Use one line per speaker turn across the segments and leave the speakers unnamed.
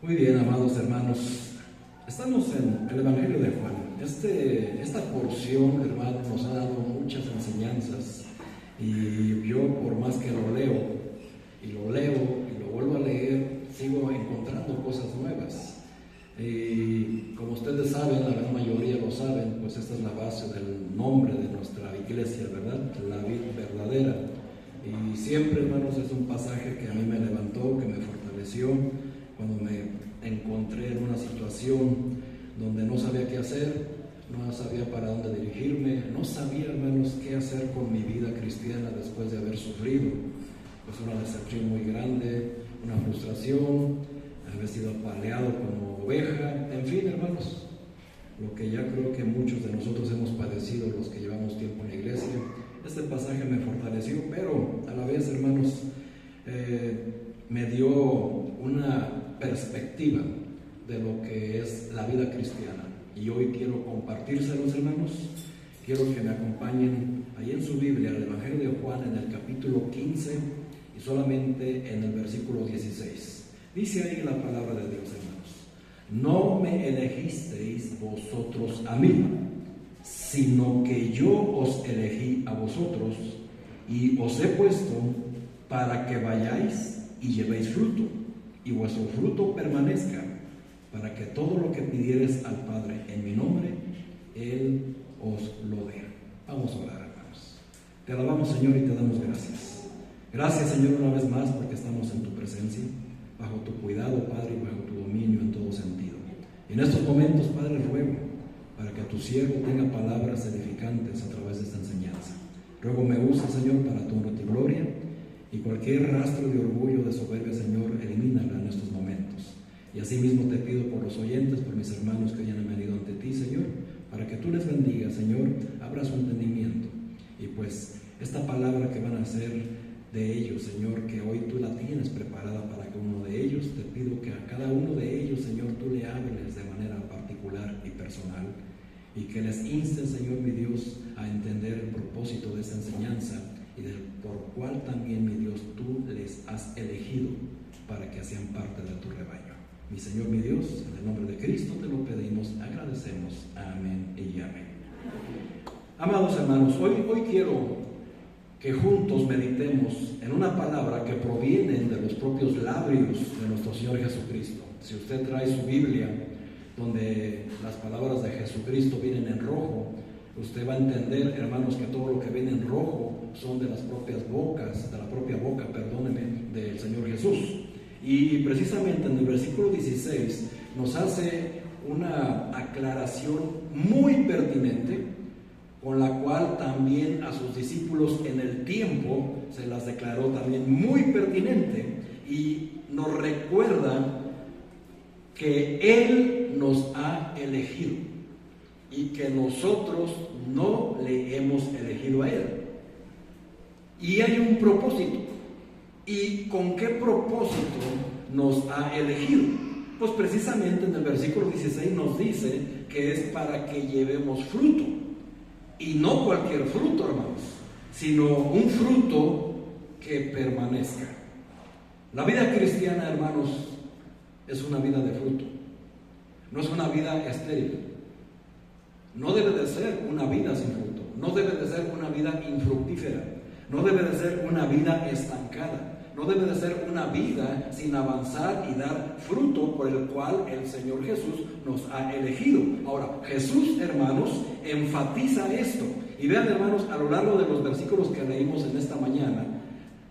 Muy bien, amados hermanos, estamos en el Evangelio de Juan. Esta porción, hermano, nos ha dado muchas enseñanzas y yo, por más que lo leo y lo vuelvo a leer, sigo encontrando cosas nuevas. Y como ustedes saben, la gran mayoría lo saben, pues esta es la base del nombre de nuestra iglesia, ¿verdad? La vid verdadera. Y siempre, hermanos, es un pasaje que a mí me levantó, que me fortaleció cuando me encontré en una situación donde no sabía qué hacer, no sabía para dónde dirigirme, no sabía, hermanos, qué hacer con mi vida cristiana después de haber sufrido pues una decepción muy grande, una frustración, haber sido apaleado como oveja, en fin, hermanos, lo que ya creo que muchos de nosotros hemos padecido, los que llevamos tiempo en la iglesia. Este pasaje me fortaleció, pero a la vez, hermanos, me dio una perspectiva de lo que es la vida cristiana, y hoy quiero compartírselos, hermanos. Quiero que me acompañen ahí en su Biblia, el Evangelio de Juan, en el capítulo 15 y solamente en el versículo 16. Dice ahí la palabra de Dios, hermanos: no me elegisteis vosotros a mí, sino que yo os elegí a vosotros y os he puesto para que vayáis y llevéis fruto, y vuestro fruto permanezca, para que todo lo que pidiereis al Padre en mi nombre, Él os lo dé. Vamos a orar, hermanos. Te alabamos, Señor, y te damos gracias. Gracias, Señor, una vez más, porque estamos en tu presencia, bajo tu cuidado, Padre, y bajo tu dominio en todo sentido. Y en estos momentos, Padre, ruego para que tu siervo tenga palabras edificantes a través de esta enseñanza. Ruego me uses, Señor, para tu honra y gloria, y cualquier rastro de orgullo, de soberbia, Señor, elimínala en estos momentos. Y asimismo te pido por los oyentes, por mis hermanos que hayan venido ante ti, Señor, para que tú les bendigas, Señor, abra su entendimiento. Y pues esta palabra que van a hacer de ellos, Señor, que hoy tú la tienes preparada para cada uno de ellos, te pido que a cada uno de ellos, Señor, tú le hables de manera particular y personal, y que les instes, Señor, mi Dios, a entender el propósito de esta enseñanza y del por cual también, mi Dios, tú les has elegido para que sean parte de tu rebaño. Mi Señor, mi Dios, en el nombre de Cristo te lo pedimos, agradecemos. Amén y amén. Amados hermanos, hoy quiero que juntos meditemos en una palabra que proviene de los propios labios de nuestro Señor Jesucristo. Si usted trae su Biblia, donde las palabras de Jesucristo vienen en rojo, usted va a entender, hermanos, que todo lo que viene en rojo son de las propias bocas, de la propia boca, perdóneme, del Señor Jesús. Y precisamente en el versículo 16 nos hace una aclaración muy pertinente, con la cual también a sus discípulos en el tiempo se las declaró también muy pertinente, y nos recuerda que Él nos ha elegido y que nosotros no le hemos elegido a Él. Y hay un propósito. ¿Y con qué propósito nos ha elegido? Pues precisamente en el versículo 16 nos dice que es para que llevemos fruto. Y no cualquier fruto, hermanos, sino un fruto que permanezca. La vida cristiana, hermanos, es una vida de fruto. No es una vida estéril. No debe de ser una vida sin fruto. No debe de ser una vida infructífera. No debe de ser una vida estancada. No debe de ser una vida sin avanzar y dar fruto por el cual el Señor Jesús nos ha elegido. Ahora, Jesús, hermanos, enfatiza esto. Y vean, hermanos, a lo largo de los versículos que leímos en esta mañana,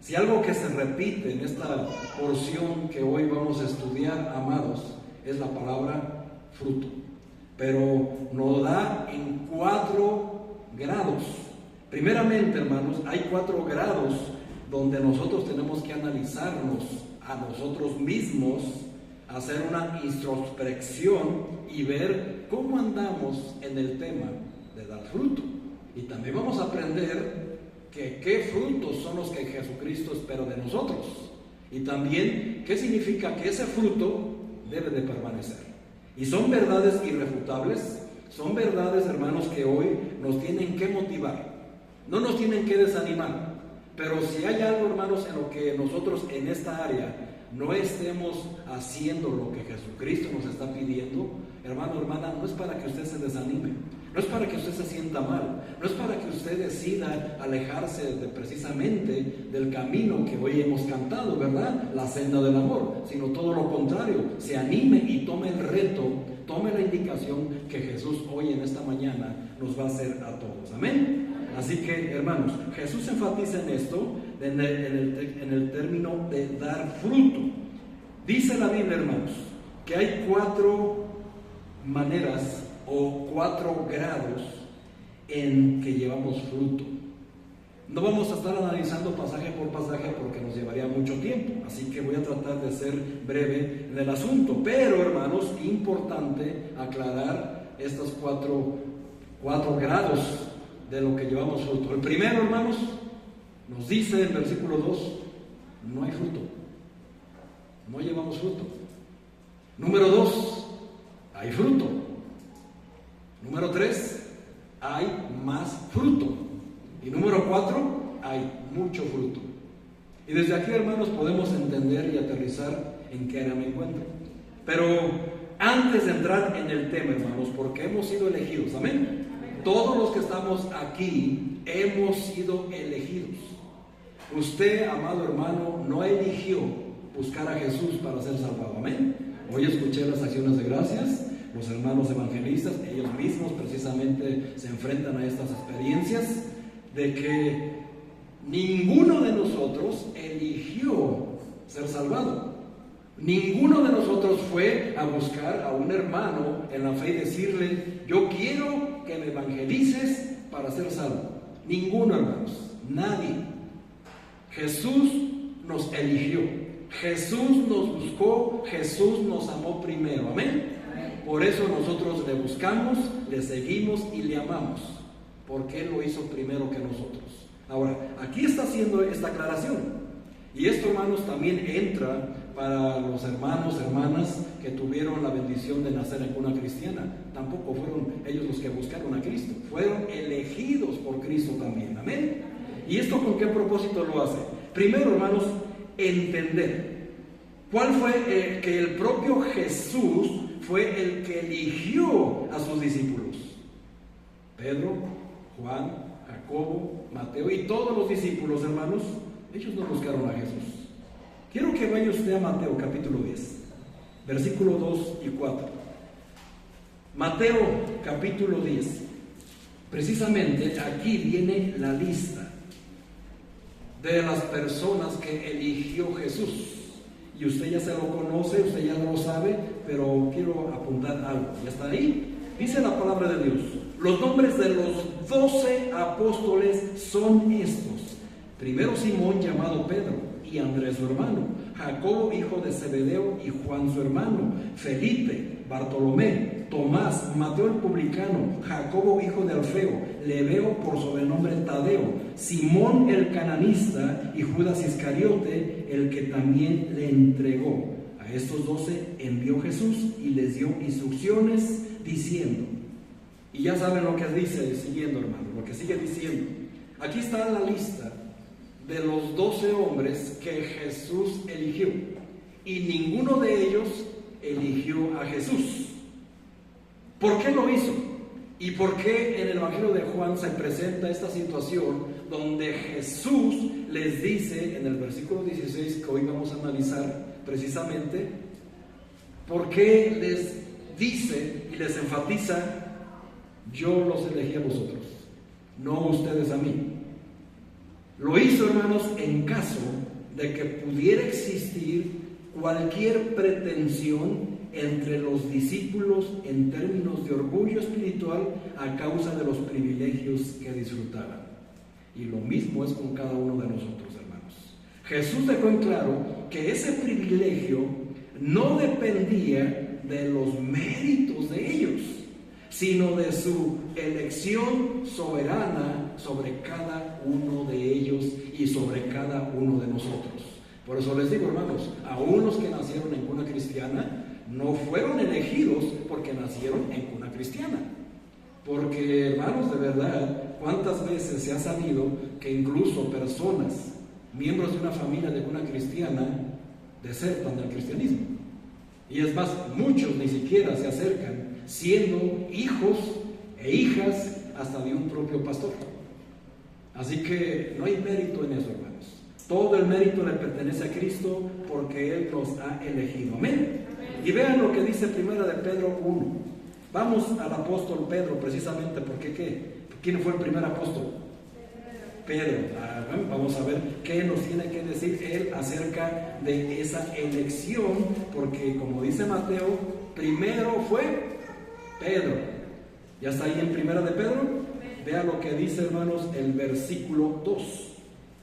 si algo que se repite en esta porción que hoy vamos a estudiar, amados, es la palabra fruto. Pero nos da en 4 grados. Primeramente, hermanos, hay 4 grados donde nosotros tenemos que analizarnos a nosotros mismos, hacer una introspección y ver cómo andamos en el tema de dar fruto. Y también vamos a aprender que qué frutos son los que Jesucristo espera de nosotros, y también qué significa que ese fruto debe de permanecer. Y son verdades irrefutables, son verdades, hermanos, que hoy nos tienen que motivar, no nos tienen que desanimar. Pero si hay algo, hermanos, en lo que nosotros en esta área no estemos haciendo lo que Jesucristo nos está pidiendo, hermano, hermana, no es para que usted se desanime, no es para que usted se sienta mal, no es para que usted decida alejarse precisamente del camino que hoy hemos cantado, ¿verdad? La senda del amor, sino todo lo contrario, se anime y tome el reto, tome la indicación que Jesús hoy en esta mañana nos va a hacer a todos. Amén. Así que, hermanos, Jesús enfatiza en esto, en el término de dar fruto. Dice la Biblia, hermanos, que hay 4 maneras o 4 grados en que llevamos fruto. No vamos a estar analizando pasaje por pasaje porque nos llevaría mucho tiempo, así que voy a tratar de ser breve en el asunto. Pero, hermanos, importante aclarar estos 4 grados de lo que llevamos fruto. El primero, hermanos, nos dice en versículo 2, no hay fruto, no llevamos fruto. Número 2, hay fruto. Número 3, hay más fruto. Y número 4, hay mucho fruto. Y desde aquí, hermanos, podemos entender y aterrizar en qué área me encuentro. Pero antes de entrar en el tema, hermanos, porque hemos sido elegidos, amén. Todos los que estamos aquí hemos sido elegidos. Usted, amado hermano, no eligió buscar a Jesús para ser salvado, amén. Hoy escuché las acciones de gracias. Los hermanos evangelistas, ellos mismos precisamente se enfrentan a estas experiencias de que ninguno de nosotros eligió ser salvado. Ninguno de nosotros fue a buscar a un hermano en la fe y decirle, yo quiero que me evangelices para ser salvo. Ninguno, hermanos, nadie. Jesús nos eligió, Jesús nos buscó, Jesús nos amó primero, amén. Por eso nosotros le buscamos, le seguimos y le amamos, porque Él lo hizo primero que nosotros. Ahora, aquí está haciendo esta aclaración, y esto, hermanos, también entra para los hermanos, hermanas que tuvieron la bendición de nacer en cuna cristiana. Tampoco fueron ellos los que buscaron a Cristo, fueron elegidos por Cristo también, amén. ¿Y esto con qué propósito lo hace? Primero, hermanos, entender cuál fue que el propio Jesús fue el que eligió a sus discípulos. Pedro, Juan, Jacobo, Mateo y todos los discípulos, hermanos, ellos no buscaron a Jesús. Quiero que vaya usted a Mateo capítulo 10, versículo 2 y 4. Mateo capítulo 10. Precisamente aquí viene la lista de las personas que eligió Jesús. Y usted ya se lo conoce, usted ya lo sabe, pero quiero apuntar algo. ¿Ya está ahí? Dice la palabra de Dios. Los nombres de los 12 apóstoles son estos. Primero Simón, llamado Pedro, y Andrés su hermano, Jacobo hijo de Zebedeo y Juan su hermano, Felipe, Bartolomé, Tomás, Mateo el publicano, Jacobo hijo de Alfeo, Lebeo por sobrenombre Tadeo, Simón el cananista y Judas Iscariote, el que también le entregó. A estos 12 envió Jesús y les dio instrucciones diciendo, y ya saben lo que dice siguiendo, hermano, lo que sigue diciendo. Aquí está la lista de los 12 hombres que Jesús eligió, y ninguno de ellos eligió a Jesús. ¿Por qué lo hizo? ¿Y por qué en el Evangelio de Juan se presenta esta situación donde Jesús les dice en el versículo 16 que hoy vamos a analizar precisamente? ¿Por qué les dice y les enfatiza, yo los elegí a vosotros, no ustedes a mí? Lo hizo, hermanos, en caso de que pudiera existir cualquier pretensión entre los discípulos en términos de orgullo espiritual a causa de los privilegios que disfrutaban. Y lo mismo es con cada uno de nosotros, hermanos. Jesús dejó en claro que ese privilegio no dependía de los méritos de ellos, sino de su elección soberana sobre cada uno de ellos y sobre cada uno de nosotros. Por eso les digo, hermanos, aún los que nacieron en cuna cristiana no fueron elegidos porque nacieron en cuna cristiana. Porque, hermanos, de verdad, ¿cuántas veces se ha sabido que incluso personas, miembros de una familia de cuna cristiana, desertan del cristianismo. Y es más, muchos ni siquiera se acercan, siendo hijos e hijas hasta de un propio pastor. Así que no hay mérito en eso, hermanos. Todo el mérito le pertenece a Cristo porque Él nos ha elegido. Amén. Y vean lo que dice Primera de Pedro 1. Vamos al apóstol Pedro, precisamente porque ¿quién fue el primer apóstol? Pedro. Bueno, vamos a ver qué nos tiene que decir él acerca de esa elección, porque como dice Mateo, primero fue Pedro. ¿Ya está ahí en Primera de Pedro? Vea lo que dice, hermanos, el versículo 2.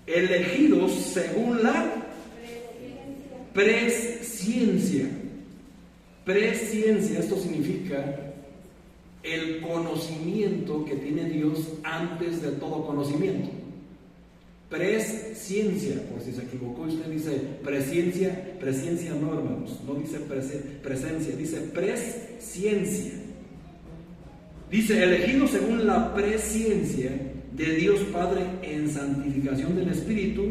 Elegidos según la presciencia. Presciencia, esto significa el conocimiento que tiene Dios antes de todo conocimiento. Presciencia, por si se equivocó, usted dice presciencia no, hermanos, no dice presencia, dice presciencia. Dice, elegido según la presciencia de Dios Padre en santificación del Espíritu,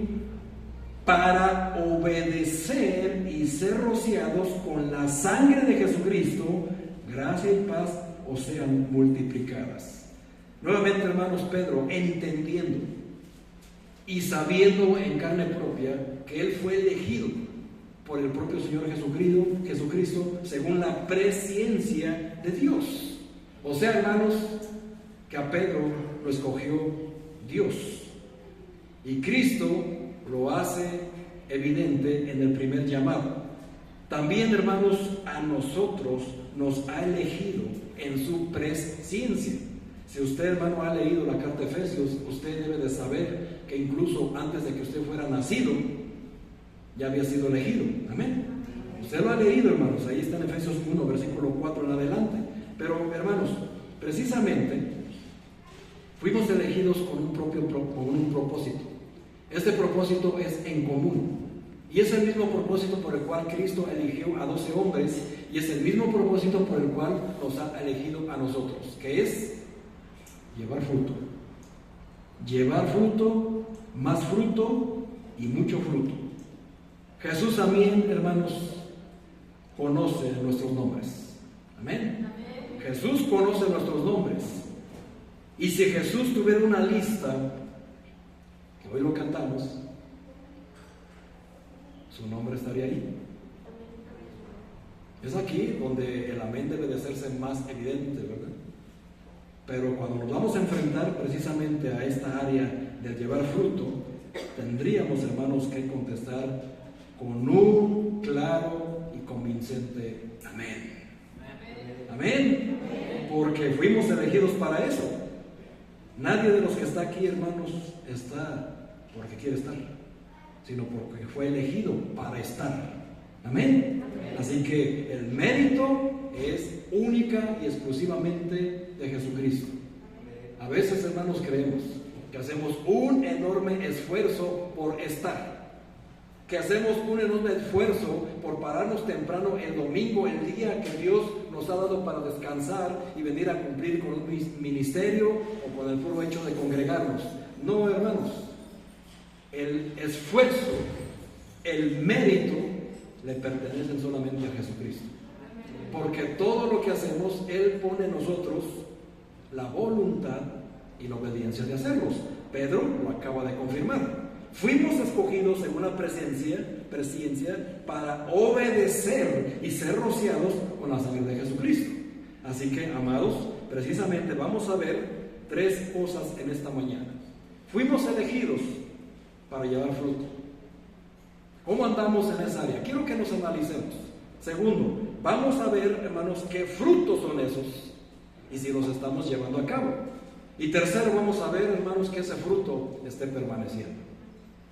para obedecer y ser rociados con la sangre de Jesucristo, gracia y paz os sean multiplicadas. Nuevamente, hermanos, Pedro, entendiendo y sabiendo en carne propia que él fue elegido por el propio Señor Jesucristo según la presciencia de Dios. O sea, hermanos, que a Pedro lo escogió Dios. Y Cristo lo hace evidente en el primer llamado. También, hermanos, a nosotros nos ha elegido en su presciencia. Si usted, hermano, ha leído la carta de Efesios, usted debe de saber que incluso antes de que usted fuera nacido, ya había sido elegido. Amén. Usted lo ha leído, hermanos. Ahí está en Efesios 1, versículo 4 en adelante. Pero, hermanos, precisamente fuimos elegidos con un propósito. Este propósito es en común. Y es el mismo propósito por el cual Cristo eligió a 12 hombres. Y es el mismo propósito por el cual nos ha elegido a nosotros, que es llevar fruto. Llevar fruto, más fruto y mucho fruto. Jesús también, hermanos, conoce nuestros nombres. Amén. Jesús conoce nuestros nombres. Y si Jesús tuviera una lista, que hoy lo cantamos, su nombre estaría ahí. Es aquí donde el amén debe de hacerse más evidente, ¿verdad? Pero cuando nos vamos a enfrentar precisamente a esta área de llevar fruto, tendríamos, hermanos, que contestar con un claro y convincente amén. Amén. Porque fuimos elegidos para eso. Nadie de los que está aquí, hermanos, está porque quiere estar, sino porque fue elegido para estar. Amén. Así que el mérito es única y exclusivamente de Jesucristo. A veces, hermanos, creemos que hacemos un enorme esfuerzo por estar, que hacemos un enorme esfuerzo por pararnos temprano el domingo, el día que Dios nos ha dado para descansar y venir a cumplir con un ministerio o con el puro hecho de congregarnos. No, hermanos, el esfuerzo, el mérito le pertenecen solamente a Jesucristo. Porque todo lo que hacemos, Él pone en nosotros la voluntad y la obediencia de hacerlos. Pedro lo acaba de confirmar. Fuimos escogidos en una presciencia para obedecer y ser rociados con la sangre de Jesucristo. Así que, amados, precisamente vamos a ver tres cosas en esta mañana. Fuimos elegidos para llevar fruto. ¿Cómo andamos en esa área? Quiero que nos analicemos. Segundo, vamos a ver, hermanos, qué frutos son esos y si los estamos llevando a cabo. Y tercero, vamos a ver, hermanos, que ese fruto esté permaneciendo.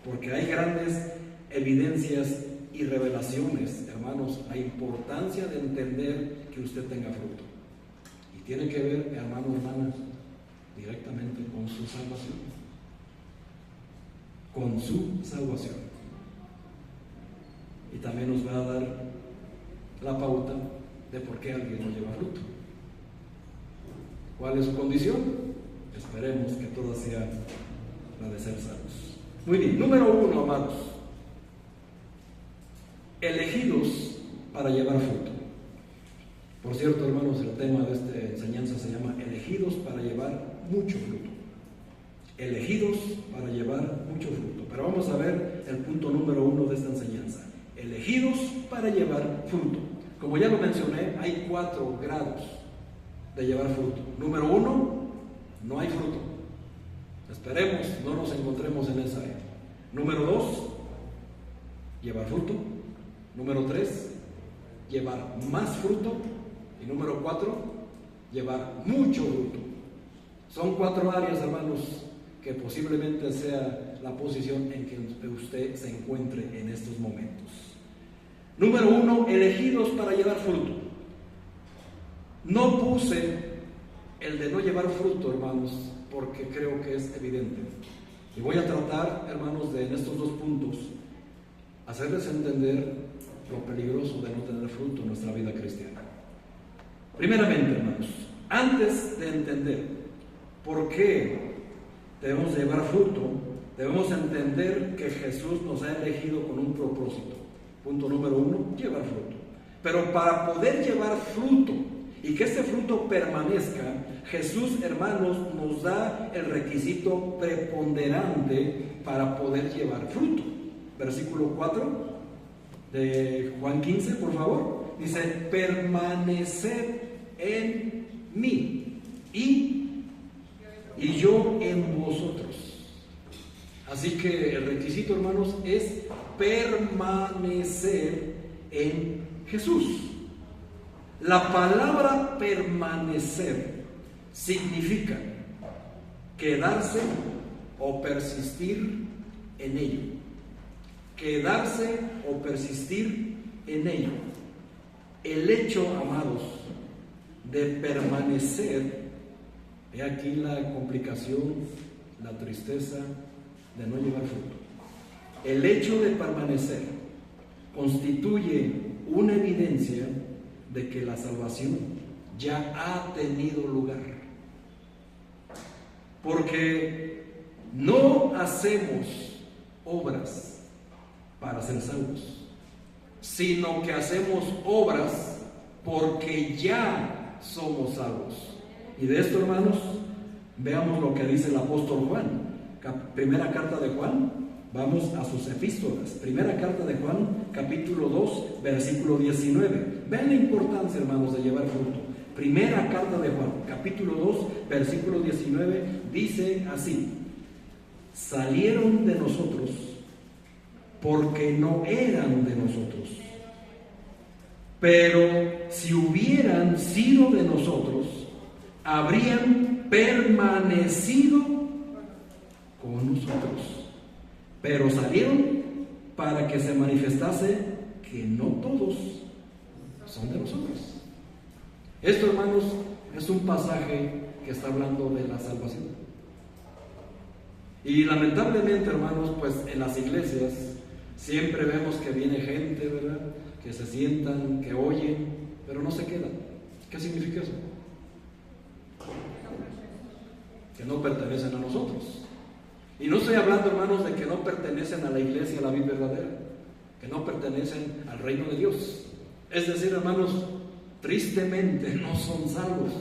Porque hay grandes evidencias y revelaciones, hermanos, la importancia de entender que usted tenga fruto. Y tiene que ver, hermanos, hermanas, directamente con su salvación. Con su salvación. Y también nos va a dar la pauta de por qué alguien no lleva fruto. ¿Cuál es su condición? Esperemos que toda sea la de ser salvos. Muy bien, número 1, amados. elegidos para llevar fruto. Por cierto, hermanos, el tema de esta enseñanza se llama elegidos para llevar mucho fruto. Elegidos para llevar mucho fruto. Pero vamos a ver el punto número 1 de esta enseñanza. Elegidos para llevar fruto. Como ya lo mencioné, hay 4 grados de llevar fruto. Número 1, no hay fruto. Esperemos no nos encontremos en esa era. Número 2, llevar fruto. Número 3, llevar más fruto. Y número 4, llevar mucho fruto. Son 4 áreas, hermanos, que posiblemente sea la posición en que usted se encuentre en estos momentos. Número 1, elegidos para llevar fruto. No puse el de no llevar fruto, hermanos, porque creo que es evidente. Y voy a tratar, hermanos, de en estos 2 puntos hacerles entender lo peligroso de no tener fruto en nuestra vida cristiana. Primeramente, hermanos, antes de entender por qué debemos llevar fruto, debemos entender que Jesús nos ha elegido con un propósito. Punto número 1, llevar fruto. Pero para poder llevar fruto y que este fruto permanezca, Jesús, hermanos, nos da el requisito preponderante para poder llevar fruto. Versículo 4 de Juan 15, por favor. Dice, permaneced en mí y yo en vosotros. Así que el requisito, hermanos, es permanecer en Jesús. La palabra permanecer significa quedarse o persistir en ello. Quedarse o persistir en ello. El hecho, amados, de permanecer, he aquí la complicación, la tristeza de no llevar fruto. El hecho de permanecer constituye una evidencia de que la salvación ya ha tenido lugar. Porque no hacemos obras para ser salvos, sino que hacemos obras porque ya somos salvos. Y de esto, hermanos, veamos lo que dice el apóstol Juan. Primera carta de Juan, vamos a sus epístolas. Primera carta de Juan, capítulo 2, versículo 19. Vean la importancia, hermanos, de llevar fruto. Primera carta de Juan, capítulo 2, versículo 19, dice así: salieron de nosotros porque no eran de nosotros. Pero si hubieran sido de nosotros, habrían permanecido con nosotros. Pero salieron para que se manifestase que no todos son de nosotros. Esto, hermanos, es un pasaje que está hablando de la salvación. Y lamentablemente, hermanos, pues en las iglesias siempre vemos que viene gente, ¿verdad?, que se sientan, que oyen, pero no se quedan. ¿Qué significa eso? Que no pertenecen a nosotros. Y no estoy hablando, hermanos, de que no pertenecen a la iglesia, a la vida verdadera, que no pertenecen al reino de Dios. Es decir, hermanos, tristemente no son salvos.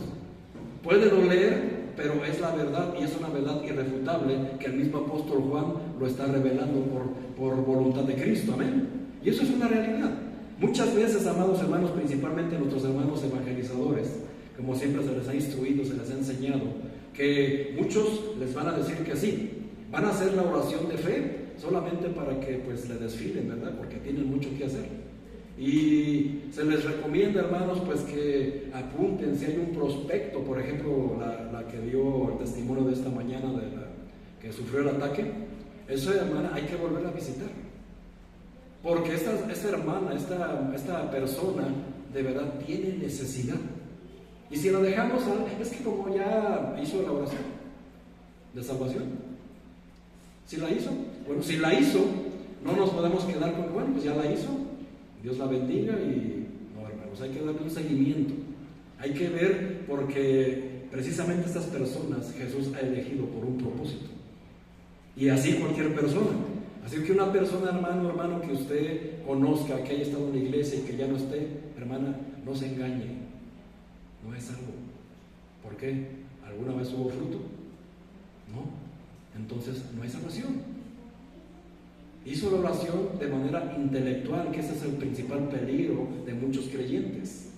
Puede doler, pero es la verdad, y es una verdad irrefutable que el mismo apóstol Juan lo está revelando por voluntad de Cristo. Amén. Y eso es una realidad. Muchas veces, amados hermanos, principalmente nuestros hermanos evangelizadores, como siempre se les ha instruido, se les ha enseñado, que muchos les van a decir que sí, van a hacer la oración de fe solamente para que pues le desfilen, ¿verdad?, porque tienen mucho que hacer. Y se les recomienda, hermanos, pues que apunten si hay un prospecto, por ejemplo, la que dio el testimonio de esta mañana, de la que sufrió el ataque. Esa hermana hay que volver a visitar, porque esta hermana, esta persona de verdad tiene necesidad. Y si la dejamos, es que como ya hizo la oración de salvación, si la hizo, bueno, si la hizo, no nos podemos quedar con, bueno, pues ya la hizo, Dios la bendiga. Y no, hermanos, hay que darle un seguimiento, hay que ver, porque precisamente estas personas Jesús ha elegido por un propósito, y así cualquier persona. Así que una persona, hermano, que usted conozca, que haya estado en la iglesia y que ya no esté, hermana, no se engañe, no es algo. ¿Por qué? ¿Alguna vez hubo fruto? No, entonces no hay salvación. Hizo la oración de manera intelectual, que ese es el principal peligro de muchos creyentes.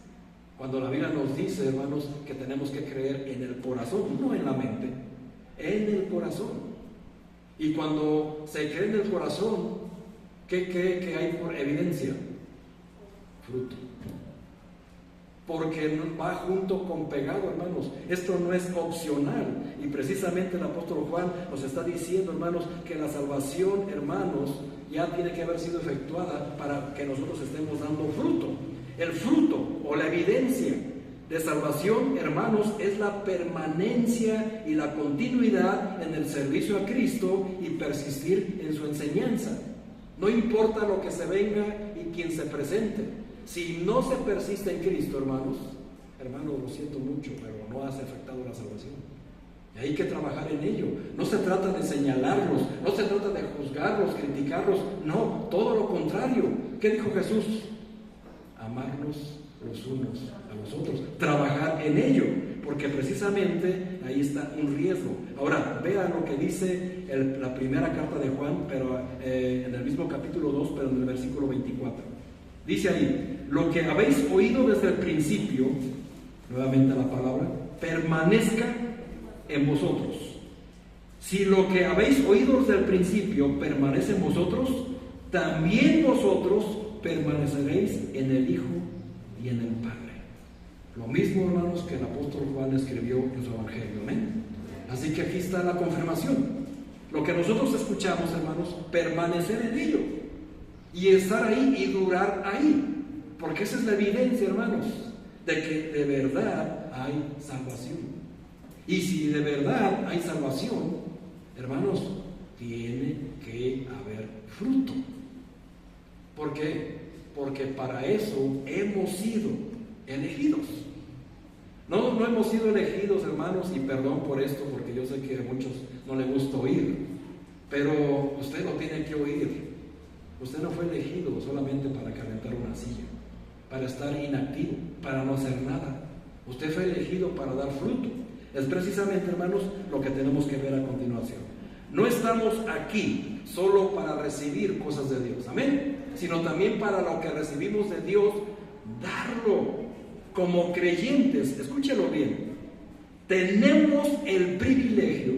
Cuando la Biblia nos dice, hermanos, que tenemos que creer en el corazón, no en la mente, en el corazón. Y cuando se cree en el corazón, ¿qué hay por evidencia? Fruto. Porque va junto con pegado, hermanos. Esto no es opcional. Y precisamente el apóstol Juan nos está diciendo, hermanos, que la salvación, hermanos, ya tiene que haber sido efectuada para que nosotros estemos dando fruto. El fruto o la evidencia de salvación, hermanos, es la permanencia y la continuidad en el servicio a Cristo y persistir en su enseñanza. No importa lo que se venga y quien se presente. Si no se persiste en Cristo, hermanos, lo siento mucho, pero no has afectado la salvación. Y hay que trabajar en ello. No se trata de señalarlos, no se trata de juzgarlos, criticarlos, no, todo lo contrario. ¿Qué dijo Jesús? Amarnos los unos a los otros, trabajar en ello, porque precisamente ahí está un riesgo. Ahora, vean lo que dice la primera carta de Juan, pero en el mismo capítulo 2, pero en el versículo 24. Dice ahí: lo que habéis oído desde el principio, nuevamente la palabra, permanezca en vosotros. Si lo que habéis oído desde el principio permanece en vosotros, también vosotros permaneceréis en el Hijo y en el Padre. Lo mismo, hermanos, que el apóstol Juan escribió en su Evangelio. Amén. Así que aquí está la confirmación. Lo que nosotros escuchamos, hermanos, permanecer en ello y estar ahí y durar ahí, porque esa es la evidencia, hermanos, de que de verdad hay salvación. Y si de verdad hay salvación, hermanos, tiene que haber fruto. ¿Por qué? Porque para eso hemos sido elegidos. No hemos sido elegidos, hermanos, y perdón por esto, porque yo sé que a muchos no les gusta oír, pero usted lo tiene que oír. Usted no fue elegido solamente para calentar una silla, para estar inactivo, para no hacer nada. Usted fue elegido para dar fruto. Es precisamente, hermanos, lo que tenemos que ver a continuación. No estamos aquí solo para recibir cosas de Dios, amén, sino también para lo que recibimos de Dios, darlo. Como creyentes, escúchelo bien, tenemos el privilegio,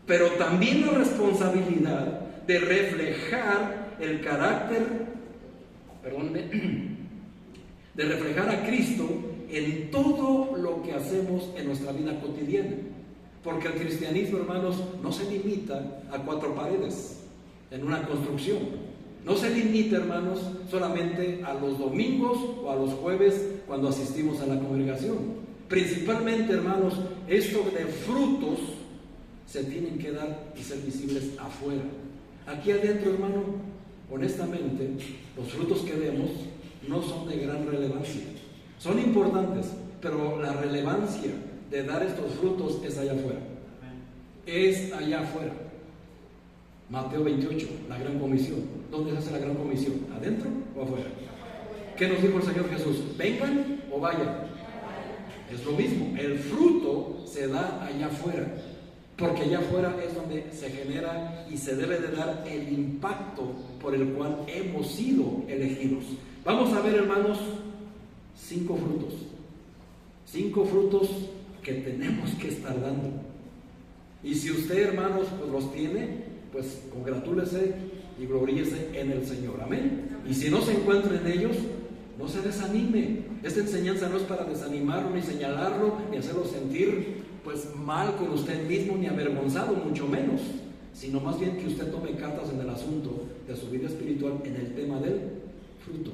pero también la responsabilidad de reflejar el carácter, de reflejar a Cristo en todo lo que hacemos en nuestra vida cotidiana. Porque el cristianismo, hermanos, no se limita a 4 paredes en una construcción. No se limita, hermanos, solamente a los domingos o a los jueves cuando asistimos a la congregación. Principalmente, hermanos, esto de frutos se tienen que dar y ser visibles afuera. Aquí adentro, hermano, honestamente, los frutos que vemos no son de gran relevancia. Son importantes, pero la relevancia de dar estos frutos es allá afuera. Es allá afuera. Mateo 28, la gran comisión. ¿Dónde se hace la gran comisión? ¿Adentro o afuera? ¿Qué nos dijo el Señor Jesús? ¿Vengan o vayan? Es lo mismo. El fruto se da allá afuera, porque allá afuera es donde se genera y se debe de dar el impacto por el cual hemos sido elegidos. Vamos a ver, hermanos, 5 frutos. 5 frutos que tenemos que estar dando. Y si usted, hermanos, pues los tiene, pues congratúlese y gloríese en el Señor, amén. Y si no se encuentra en ellos, no se desanime. Esta enseñanza no es para desanimarlo, ni señalarlo, ni hacerlo sentir pues mal con usted mismo, ni avergonzado, mucho menos, sino más bien que usted tome cartas en el asunto de su vida espiritual en el tema del fruto,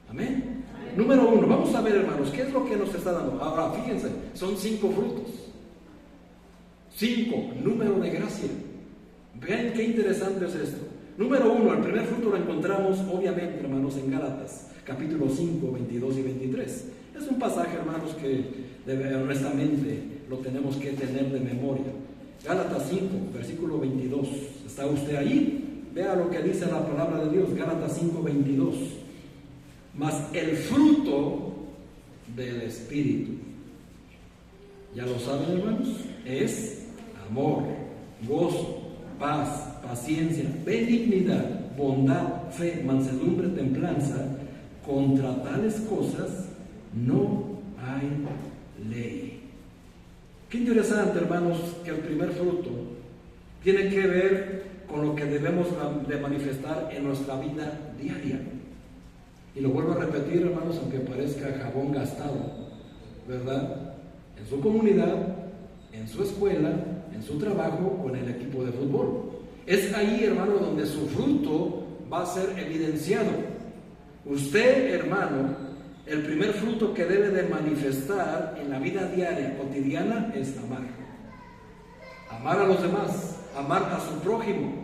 amén. Número 1, vamos a ver, hermanos, ¿qué es lo que nos está dando? Ahora, fíjense, son 5 frutos. 5, número de gracia. Vean qué interesante es esto. Número 1, el primer fruto lo encontramos obviamente, hermanos, en Gálatas, capítulo 5, 22 y 23. Es un pasaje, hermanos, que honestamente lo tenemos que tener de memoria. Gálatas 5, versículo 22. ¿Está usted ahí? Vea lo que dice la palabra de Dios, Gálatas 5:22. Mas el fruto del Espíritu, ya lo saben, hermanos, es amor, gozo, paz, paciencia, benignidad, bondad, fe, mansedumbre, templanza. Contra tales cosas no hay ley. Qué interesante, hermanos, que el primer fruto tiene que ver con lo que debemos de manifestar en nuestra vida diaria. Y lo vuelvo a repetir, hermanos, aunque parezca jabón gastado, ¿verdad? En su comunidad, en su escuela, en su trabajo o en el equipo de fútbol. Es ahí, hermano, donde su fruto va a ser evidenciado. Usted, hermano, el primer fruto que debe de manifestar en la vida diaria, cotidiana, es amar. Amar a los demás, amar a su prójimo,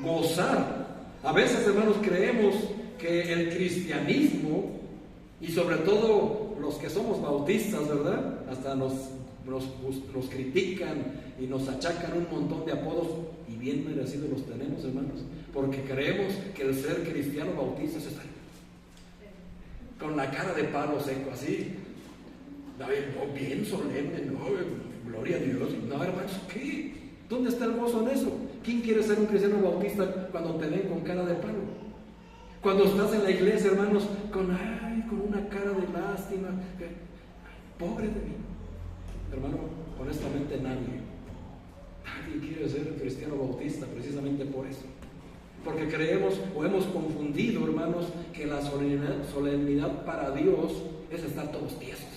gozar. A veces, hermanos, creemos que el cristianismo, y sobre todo los que somos bautistas, ¿verdad? Hasta nos critican y nos achacan un montón de apodos, y bien merecidos los tenemos, hermanos, porque creemos que el ser cristiano bautista es estar con la cara de palo seco, así, bien solemne, no, gloria a Dios. No, hermanos, ¿qué? ¿Dónde está el gozo en eso? ¿Quién quiere ser un cristiano bautista cuando te ven con cara de palo? Cuando estás en la iglesia, hermanos, con una cara de lástima, pobre de mí. Hermano, honestamente nadie quiere ser un cristiano bautista precisamente por eso. Porque creemos o hemos confundido, hermanos, que la solemnidad para Dios es estar todos tiesos.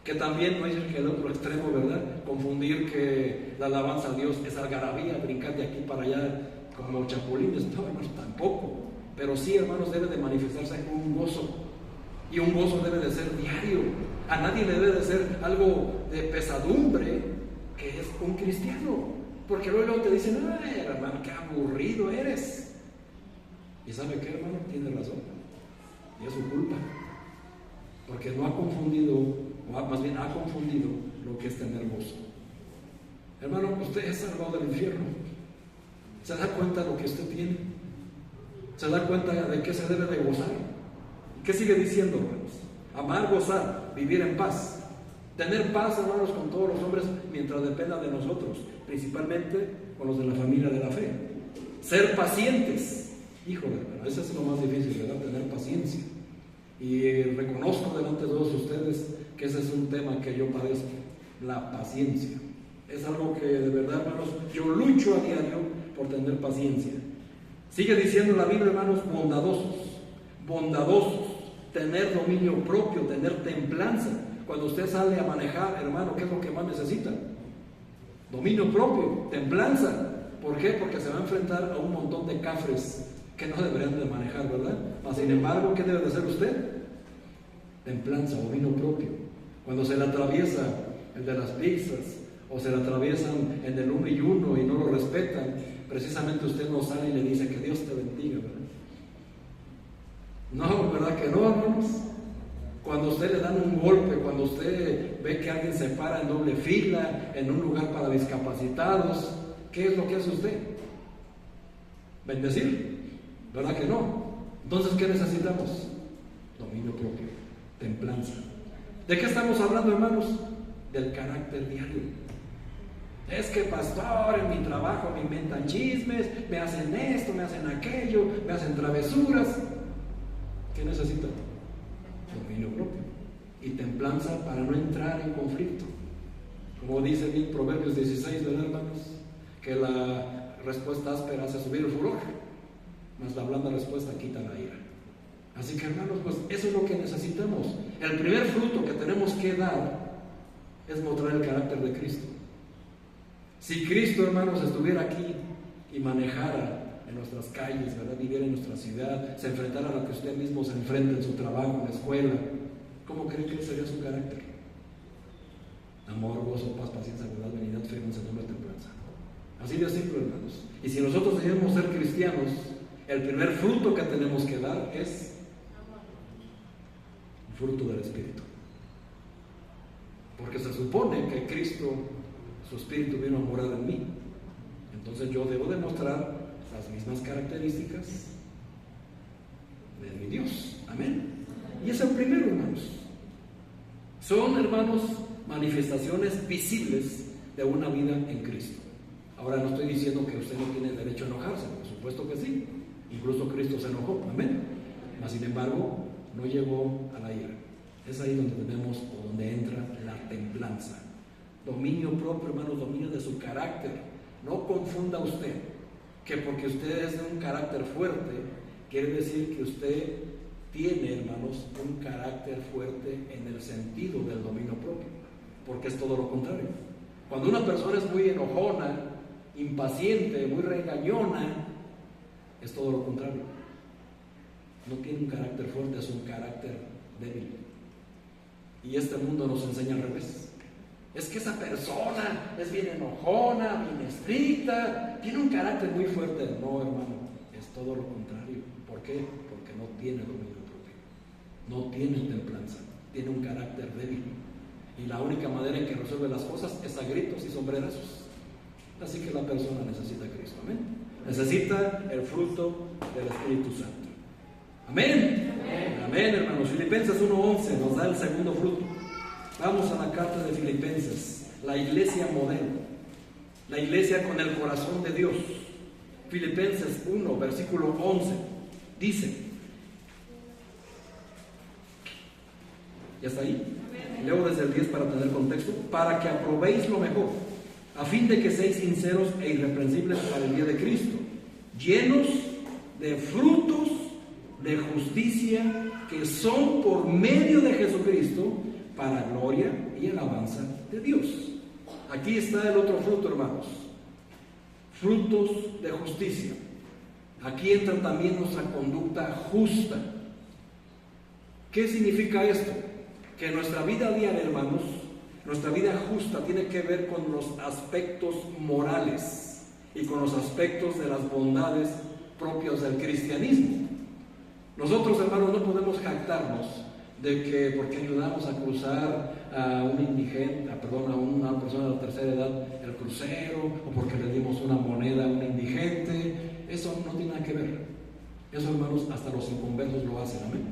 Que también no es que el otro extremo, ¿verdad? Confundir que la alabanza a Dios es algarabía, brincar de aquí para allá como chapulines. No, hermanos, tampoco. Pero sí, hermanos, debe de manifestarse un gozo. Y un gozo debe de ser diario. A nadie le debe de ser algo de pesadumbre que es un cristiano. Porque luego te dicen, ay, hermano, qué aburrido eres. ¿Y sabe qué, hermano? Tiene razón. Y es su culpa. Porque no ha confundido, o más bien ha confundido lo que es tener gozo. Hermano, usted es salvado del infierno. ¿Se da cuenta de lo que usted tiene? ¿Se da cuenta de qué se debe de gozar? ¿Qué sigue diciendo, hermanos? Amar, gozar, vivir en paz. Tener paz, hermanos, con todos los hombres mientras dependa de nosotros, principalmente con los de la familia de la fe. Ser pacientes. Híjole, hermano, eso es lo más difícil, ¿verdad? Tener paciencia. Y reconozco delante de todos ustedes que ese es un tema que yo padezco, la paciencia. Es algo que de verdad, hermanos, yo lucho a diario por tener paciencia. Sigue diciendo la Biblia, hermanos, bondadosos, tener dominio propio, tener templanza. Cuando usted sale a manejar, hermano, ¿qué es lo que más necesita? Dominio propio, templanza. ¿Por qué? Porque se va a enfrentar a un montón de cafres que no deberían de manejar, ¿verdad? Mas, sin embargo, ¿qué debe de hacer usted? Templanza, dominio propio. Cuando se le atraviesa el de las pizzas, o se le atraviesan el del 1 y 1 y no lo respetan, precisamente usted no sale y le dice que Dios te bendiga, ¿verdad? No, ¿verdad que no, hermanos? Cuando a usted le dan un golpe, cuando usted ve que alguien se para en doble fila, en un lugar para discapacitados, ¿qué es lo que hace usted? Bendecir, ¿verdad que no? Entonces, ¿qué necesitamos? Dominio propio, templanza. ¿De qué estamos hablando, hermanos? Del carácter diario. Es que, pastor, en mi trabajo me inventan chismes, me hacen esto, me hacen aquello, me hacen travesuras. ¿Qué necesitan? Dominio propio y templanza para no entrar en conflicto. Como dice bien Proverbios 16, ¿verdad, hermanos? Que la respuesta áspera hace subir el furor, mas la blanda respuesta quita la ira. Así que, hermanos, pues eso es lo que necesitamos. El primer fruto que tenemos que dar es mostrar el carácter de Cristo. Si Cristo, hermanos, estuviera aquí y manejara en nuestras calles, ¿verdad? Viviera en nuestra ciudad, se enfrentara a lo que usted mismo se enfrenta en su trabajo, en la escuela, ¿cómo cree que sería su carácter? Amor, gozo, paz, paciencia, bondad, benignidad, fe, mansedumbre, templanza. Así de simple, hermanos. Y si nosotros decidimos ser cristianos, el primer fruto que tenemos que dar es el fruto del Espíritu. Porque se supone que Cristo, su Espíritu, vino a morar en mí. Entonces yo debo demostrar las mismas características de mi Dios. Amén. Y es el primero, hermanos. Son, hermanos, manifestaciones visibles de una vida en Cristo. Ahora no estoy diciendo que usted no tiene derecho a enojarse, por supuesto que sí. Incluso Cristo se enojó, amén. Mas sin embargo, no llegó a la ira. Es ahí donde tenemos, o donde entra la templanza. Dominio propio, hermanos, dominio de su carácter. No confunda usted que porque usted es de un carácter fuerte, quiere decir que usted tiene, hermanos, un carácter fuerte en el sentido del dominio propio, porque es todo lo contrario. Cuando una persona es muy enojona, impaciente, muy regañona, es todo lo contrario. No tiene un carácter fuerte, es un carácter débil. Y este mundo nos enseña al revés. Es que esa persona es bien enojona, bien estricta, tiene un carácter muy fuerte. No, hermano, es todo lo contrario. ¿Por qué? Porque no tiene dominio propio, no tiene templanza, tiene un carácter débil. Y la única manera en que resuelve las cosas es a gritos y sombrerazos. Así que la persona necesita a Cristo, amén. Necesita el fruto del Espíritu Santo. Amén. Amén, amén, hermanos. Filipenses 1:11 nos da el segundo fruto. Vamos a la carta de Filipenses, la iglesia modelo, la iglesia con el corazón de Dios. Filipenses 1, versículo 11, dice, ¿ya está ahí? Leo desde el 10 para tener contexto. Para que aprobéis lo mejor, a fin de que seáis sinceros e irreprensibles para el día de Cristo, llenos de frutos de justicia que son por medio de Jesucristo, para gloria y alabanza de Dios. Aquí está el otro fruto, hermanos. Frutos de justicia. Aquí entra también nuestra conducta justa. ¿Qué significa esto? Que nuestra vida diaria, hermanos, nuestra vida justa tiene que ver con los aspectos morales y con los aspectos de las bondades propios del cristianismo. Nosotros, hermanos, no podemos jactarnos de que porque ayudamos a cruzar a un indigente, a una persona de la tercera edad el crucero, o porque le dimos una moneda a un indigente. Eso no tiene nada que ver. Eso, hermanos, hasta los inconversos lo hacen, amén.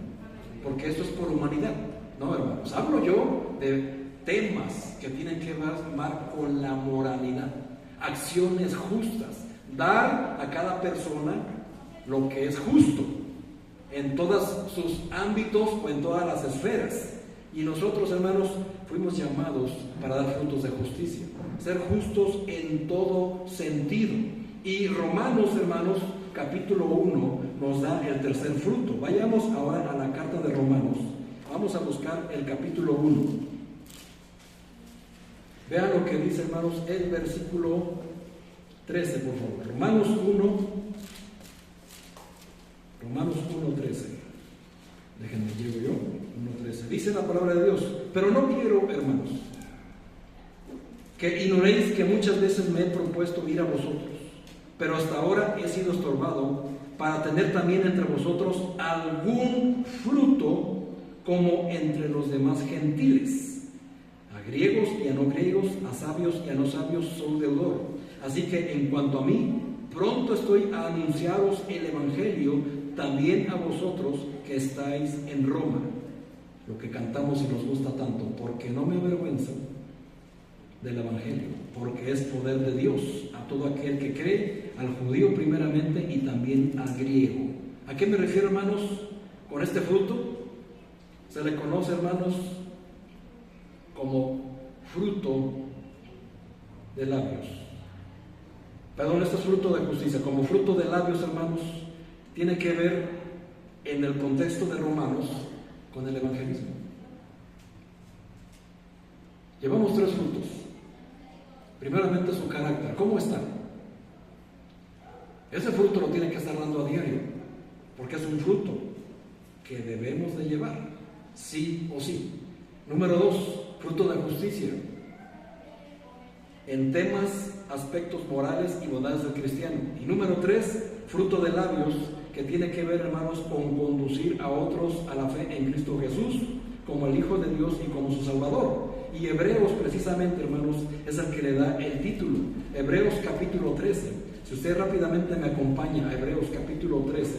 Porque esto es por humanidad, ¿no, hermanos? Hablo yo de temas que tienen que ver con la moralidad, acciones justas, dar a cada persona lo que es justo en todos sus ámbitos o en todas las esferas. Y nosotros, hermanos, fuimos llamados para dar frutos de justicia, ser justos en todo sentido. Y Romanos, hermanos, capítulo 1 nos da el tercer fruto. Vayamos ahora a la carta de Romanos. Vamos a buscar el capítulo 1. Vean lo que dice, hermanos, el versículo 13, por favor. Romanos 1:13. Déjenme llego yo. 1:13. Dice la palabra de Dios: pero no quiero, hermanos, que ignoréis que muchas veces me he propuesto ir a vosotros, pero hasta ahora he sido estorbado, para tener también entre vosotros algún fruto como entre los demás gentiles. A griegos y a no griegos, a sabios y a no sabios soy deudor. Así que en cuanto a mí, pronto estoy a anunciaros el Evangelio también a vosotros que estáis en Roma. Lo que cantamos y nos gusta tanto: porque no me avergüenzo del Evangelio, porque es poder de Dios a todo aquel que cree, al judío primeramente y también al griego. ¿A qué me refiero, hermanos, con este fruto? Se le conoce, hermanos, como fruto de labios. Perdón, este es fruto de justicia. Como fruto de labios, hermanos, tiene que ver en el contexto de Romanos con el evangelismo. Llevamos 3 frutos. Primeramente, su carácter. ¿Cómo está? Ese fruto lo tiene que estar dando a diario, porque es un fruto que debemos de llevar, sí o sí. Número 2, fruto de justicia. En temas, aspectos morales y bondades del cristiano. Y número 3, fruto de labios, que tiene que ver, hermanos, con conducir a otros a la fe en Cristo Jesús como el Hijo de Dios y como su Salvador. Y Hebreos, precisamente, hermanos, es el que le da el título. Hebreos capítulo 13 Si usted rápidamente me acompaña a Hebreos capítulo 13,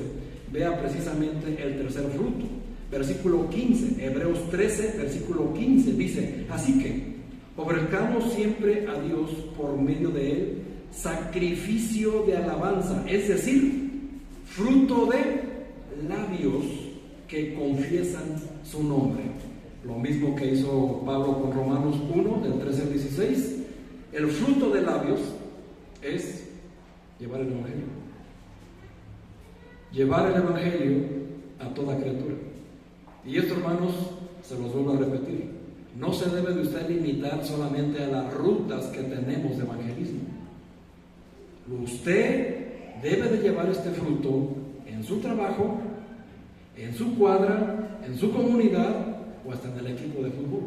vea precisamente el tercer fruto. Versículo 15, Hebreos 13, versículo 15, dice: así que ofrezcamos siempre a Dios por medio de él sacrificio de alabanza, es decir, fruto de labios que confiesan su nombre. Lo mismo que hizo Pablo con Romanos 1, del 13 al 16. El fruto de labios es llevar el Evangelio. Llevar el Evangelio a toda criatura. Y esto, hermanos, se los vuelvo a repetir. No se debe de usted limitar solamente a las rutas que tenemos de evangelismo. Usted debe de llevar este fruto en su trabajo, en su cuadra, en su comunidad o hasta en el equipo de fútbol.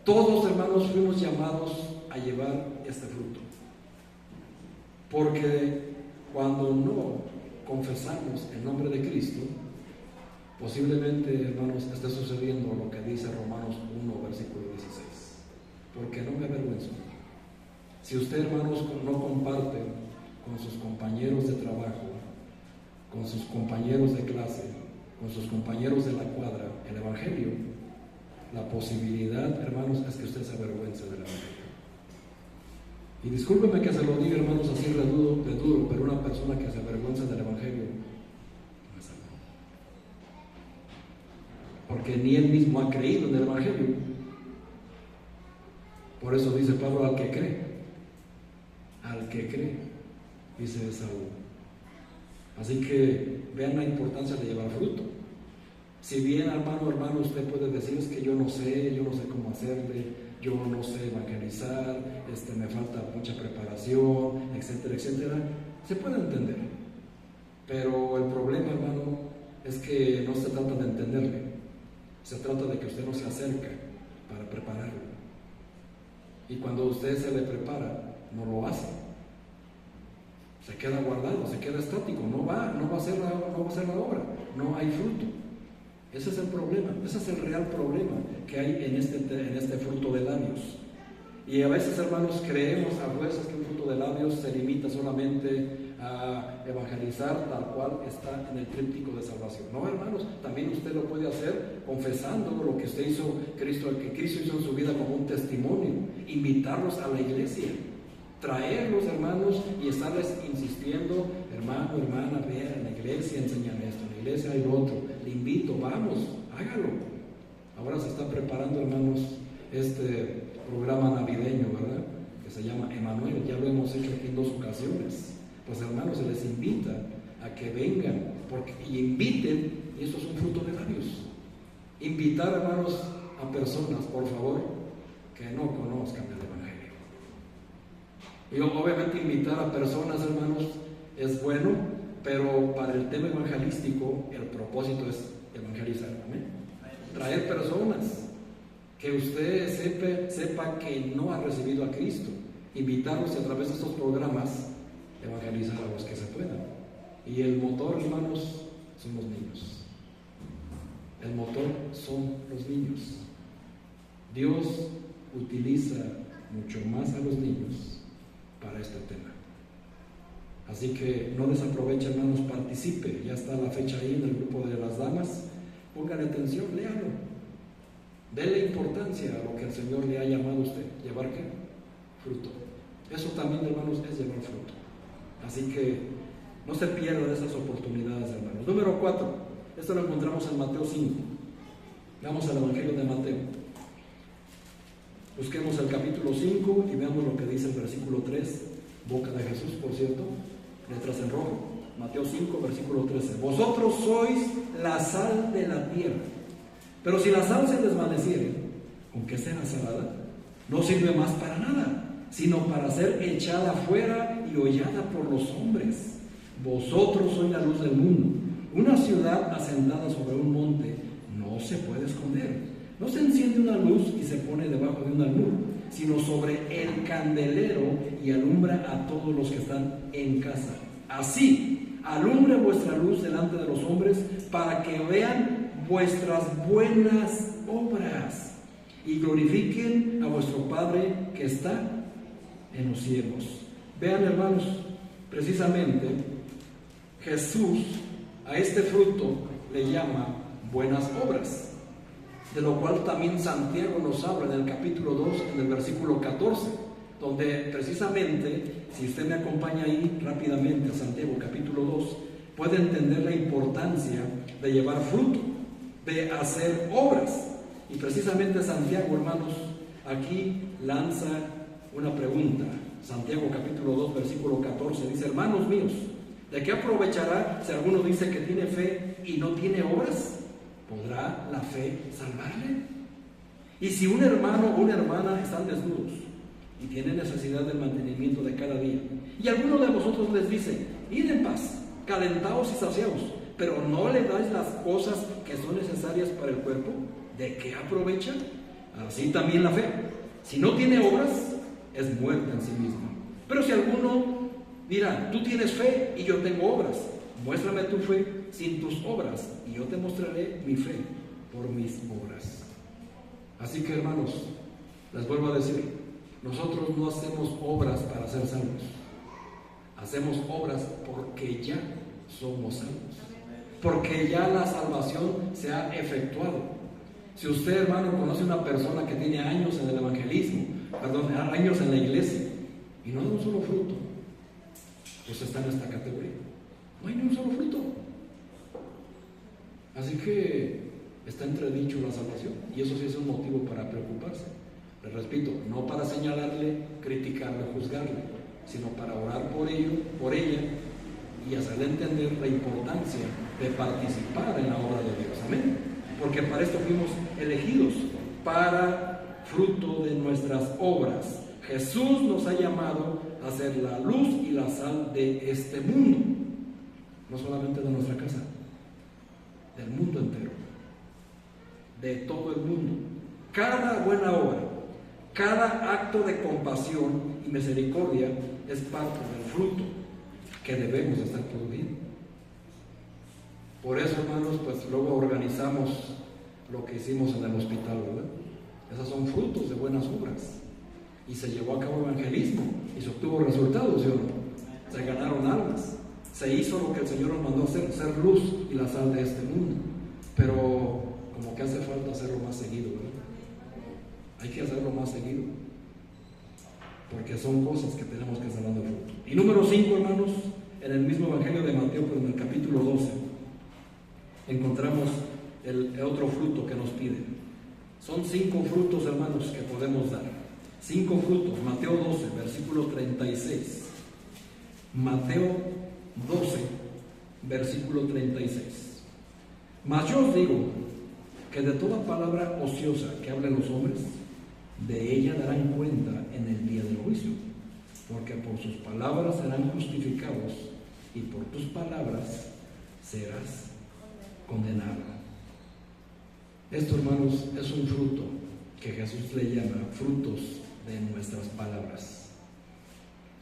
Todos, hermanos, fuimos llamados a llevar este fruto. Porque cuando no confesamos el nombre de Cristo, posiblemente, hermanos, esté sucediendo lo que dice Romanos 1, versículo 16. Porque no me avergüenzo. Si usted, hermanos, no comparte con sus compañeros de trabajo, con sus compañeros de clase, con sus compañeros de la cuadra, el Evangelio, la posibilidad, hermanos, es que usted se avergüence del Evangelio. Y discúlpeme que se lo diga, hermanos, así de duro, pero una persona que se avergüenza del Evangelio no es salvo. Porque ni él mismo ha creído en el Evangelio. Por eso dice Pablo: al que cree, dice Saúl. Así que vean la importancia de llevar fruto. Si bien, hermano, usted puede decir: es que yo no sé cómo hacerle, yo no sé evangelizar, me falta mucha preparación, etcétera, etcétera, se puede entender. Pero el problema, hermano, es que no se trata de entenderle, se trata de que usted no se acerca para prepararlo. Y cuando usted se le prepara, no lo hace. Se queda guardado, se queda estático, no va a hacer la obra, no hay fruto. Ese es el problema, ese es el real problema que hay en este fruto de labios. Y a veces, hermanos, creemos a veces que un fruto de labios se limita solamente a evangelizar tal cual está en el tríptico de salvación. No, hermanos, también usted lo puede hacer confesando lo que usted hizo, que Cristo hizo en su vida como un testimonio, invitarlos a la iglesia, traerlos, hermanos, y estarles insistiendo: hermano, hermana, vea en la iglesia, enséñame esto, en la iglesia hay lo otro, le invito, vamos, hágalo. Ahora se está preparando, hermanos, este programa navideño, ¿verdad?, que se llama Emanuel. Ya lo hemos hecho aquí en 2 ocasiones. Pues, hermanos, se les invita a que vengan y inviten, y esto es un fruto de labios. Invitar, hermanos, a personas, por favor, que no conozcan el Evangelio. Y obviamente invitar a personas, hermanos, es bueno, pero para el tema evangelístico el propósito es evangelizar. ¿Amén? Traer personas que usted sepa que no ha recibido a Cristo, invitarlos a través de estos programas, evangelizar a los que se puedan. Y el motor, hermanos, son los niños. El motor son los niños. Dios utiliza mucho más a los niños para este tema. Así que no desaproveche, hermanos, participe. Ya está la fecha ahí en el grupo de las damas. Póngale atención, léalo. Dele importancia a lo que el Señor le ha llamado a usted. ¿Llevar qué? Fruto. Eso también, hermanos, es llevar fruto. Así que no se pierdan esas oportunidades, hermanos. Número 4. Esto lo encontramos en Mateo 5. Vamos al Evangelio de Mateo. Busquemos el capítulo 5 y veamos lo que dice el versículo 3. Boca de Jesús, por cierto. Letras en rojo. Mateo 5, versículo 13. Vosotros sois la sal de la tierra. Pero si la sal se desvaneciere, ¿con qué será salada? No sirve más para nada, sino para ser echada fuera y hollada por los hombres. Vosotros sois la luz del mundo. Una ciudad asentada sobre un monte no se puede esconder. No se enciende una luz y se pone debajo de un almud, sino sobre el candelero y alumbra a todos los que están en casa. Así, alumbre vuestra luz delante de los hombres para que vean vuestras buenas obras y glorifiquen a vuestro Padre que está en los cielos. Vean, hermanos, Precisamente, Jesús a este fruto le llama buenas obras, de lo cual también Santiago nos habla en el capítulo 2, en el versículo 14, donde precisamente, si usted me acompaña ahí rápidamente a Santiago capítulo 2, puede entender la importancia de llevar fruto, de hacer obras. Y precisamente Santiago, hermanos, aquí lanza una pregunta. Santiago capítulo 2, versículo 14, dice: hermanos míos, ¿de qué aprovechará si alguno dice que tiene fe y no tiene obras? ¿Podrá la fe salvarle? Y si un hermano o una hermana están desnudos y tienen necesidad del mantenimiento de cada día, y alguno de vosotros les dice: id en paz, calentaos y saciaos, pero no le dais las cosas que son necesarias para el cuerpo, ¿de qué aprovecha? Así también la fe, si no tiene obras, es muerta en sí misma. Pero si alguno dirá: tú tienes fe y yo tengo obras, muéstrame tu fe sin tus obras, y yo te mostraré mi fe por mis obras. Así que, hermanos, les vuelvo a decir, nosotros no hacemos obras para ser salvos, hacemos obras porque ya somos salvos, porque ya la salvación se ha efectuado. Si usted, hermano, conoce una persona que tiene años en el evangelismo, años en la iglesia, y no da un solo fruto, pues está en esta categoría. No hay ni un solo fruto. Así que está entredicho la salvación, y eso sí es un motivo para preocuparse. Les repito, no para señalarle, criticarle, juzgarle, sino para orar por ello, por ella, y hacerle entender la importancia de participar en la obra de Dios. Amén. Porque para esto fuimos elegidos, para fruto de nuestras obras. Jesús nos ha llamado a ser la luz y la sal de este mundo, no solamente de nuestra casa, del mundo entero, de todo el mundo. Cada buena obra, cada acto de compasión y misericordia es parte del fruto que debemos estar produciendo. Por eso, hermanos, pues luego organizamos lo que hicimos en el hospital, ¿verdad? Esos son frutos de buenas obras. Y se llevó a cabo evangelismo y se obtuvo resultados, ¿sí o no? Se ganaron almas. Se hizo lo que el Señor nos mandó hacer, ser luz y la sal de este mundo. Pero como que hace falta hacerlo más seguido, ¿verdad? Hay que hacerlo más seguido, porque son cosas que tenemos que estar dando fruto. Y número 5, hermanos, en el mismo Evangelio de Mateo, pero en el capítulo 12, encontramos el otro fruto que nos pide. Son 5 frutos, hermanos, que podemos dar. 5 frutos. Mateo 12, versículo 36. Mateo 12, versículo 36. Mas yo os digo que de toda palabra ociosa que hablen los hombres, de ella darán cuenta en el día del juicio, porque por sus palabras serán justificados y por tus palabras serás condenado. Esto, hermanos, es un fruto que Jesús le llama frutos de nuestras palabras.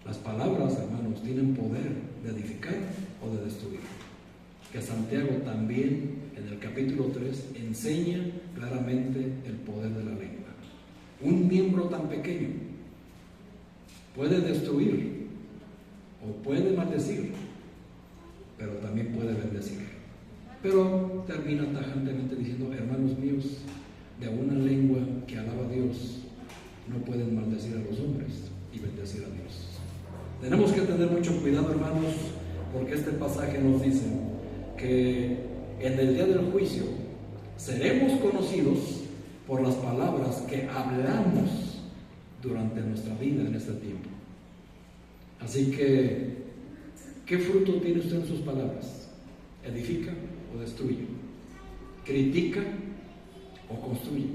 Las palabras, hermanos, tienen poder de edificar o de destruir. Que Santiago también en el capítulo 3 enseña claramente el poder de la lengua. Un miembro tan pequeño puede destruir o puede maldecir, pero también puede bendecir. Pero termina tajantemente diciendo: hermanos míos, de una lengua que alaba a Dios no pueden maldecir a los hombres y bendecir a Dios. Tenemos que tener mucho cuidado, hermanos, porque este pasaje nos dice que en el día del juicio seremos conocidos por las palabras que hablamos durante nuestra vida en este tiempo. Así que, ¿qué fruto tiene usted en sus palabras? ¿Edifica o destruye? ¿Critica o construye?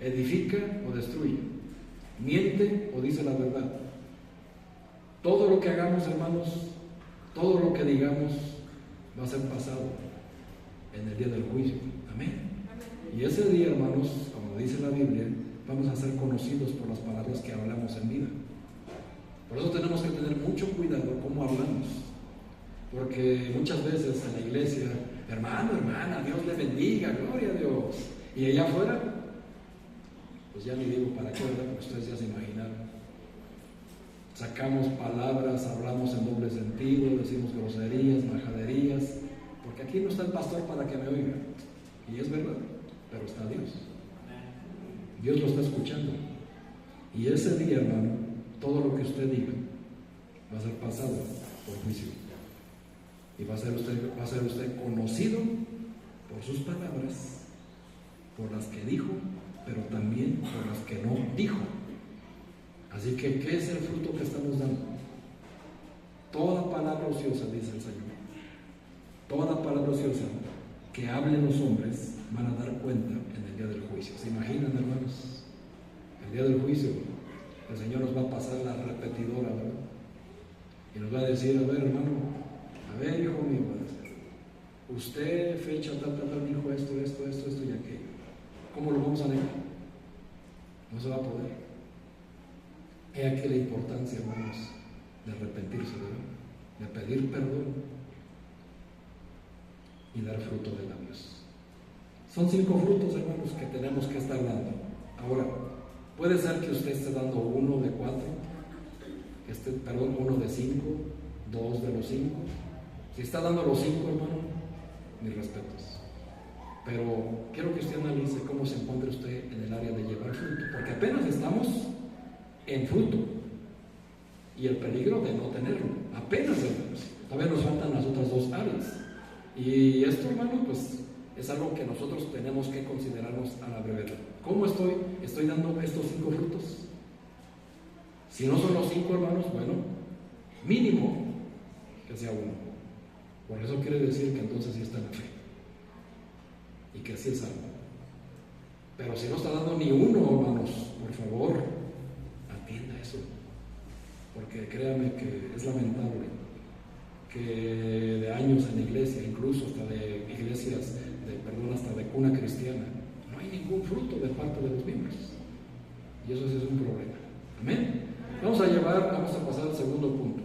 ¿Edifica o destruye? ¿Miente o dice la verdad? Todo lo que hagamos, hermanos, todo lo que digamos va a ser pasado en el día del juicio. Amén. Y ese día, hermanos, como dice la Biblia, vamos a ser conocidos por las palabras que hablamos en vida. Por eso tenemos que tener mucho cuidado cómo hablamos, porque muchas veces en la iglesia, hermano, hermana, Dios le bendiga, gloria a Dios, y allá afuera, pues ya ni digo para qué, ¿verdad? Porque ustedes ya se imaginaron. sacamos palabras, hablamos en doble sentido, decimos groserías, majaderías, porque aquí no está el pastor para que me oiga, y es verdad, pero está Dios. Dios lo está escuchando, y ese día, hermano, todo lo que usted diga va a ser pasado por juicio, y va a ser usted conocido por sus palabras, por las que dijo, pero también por las que no dijo. Así que, ¿qué es el fruto que estamos dando? Toda palabra ociosa, dice el Señor, toda palabra ociosa que hablen los hombres van a dar cuenta en el día del juicio. ¿Se imaginan, hermanos? El día del juicio, el Señor nos va a pasar la repetidora, ¿verdad? Y nos va a decir, a ver, hermano, a ver, hijo mío, usted fecha tal, dijo esto y aquello. ¿Cómo lo vamos a negar? No se va a poder. He aquí la importancia, hermanos, de arrepentirse, ¿verdad? De pedir perdón y dar fruto de labios. Son 5 frutos, hermanos, que tenemos que estar dando. Ahora, puede ser que usted esté dando 1 de 4, 1 de 5, 2 de los 5. Si está dando los 5, hermano, mis respetos. Pero quiero que usted analice cómo se encuentra usted en el área de llevar fruto, porque apenas estamos en fruto y el peligro de no tenerlo, apenas, hermanos. Todavía nos faltan las otras 2 áreas, y esto, hermano, pues es algo que nosotros tenemos que considerarnos a la brevedad. ¿Cómo estoy dando estos 5 frutos? Si no son los 5, hermanos, bueno, mínimo que sea 1. Por eso quiere decir que entonces sí está en la fe y que sí es algo. Pero si no está dando ni 1, hermanos, por favor, atienda eso, porque créame que es lamentable que de años en la iglesia, incluso hasta de iglesias hasta de cuna cristiana, no hay ningún fruto de parte de los miembros, y eso sí es un problema. Amén. Vamos a pasar al segundo punto.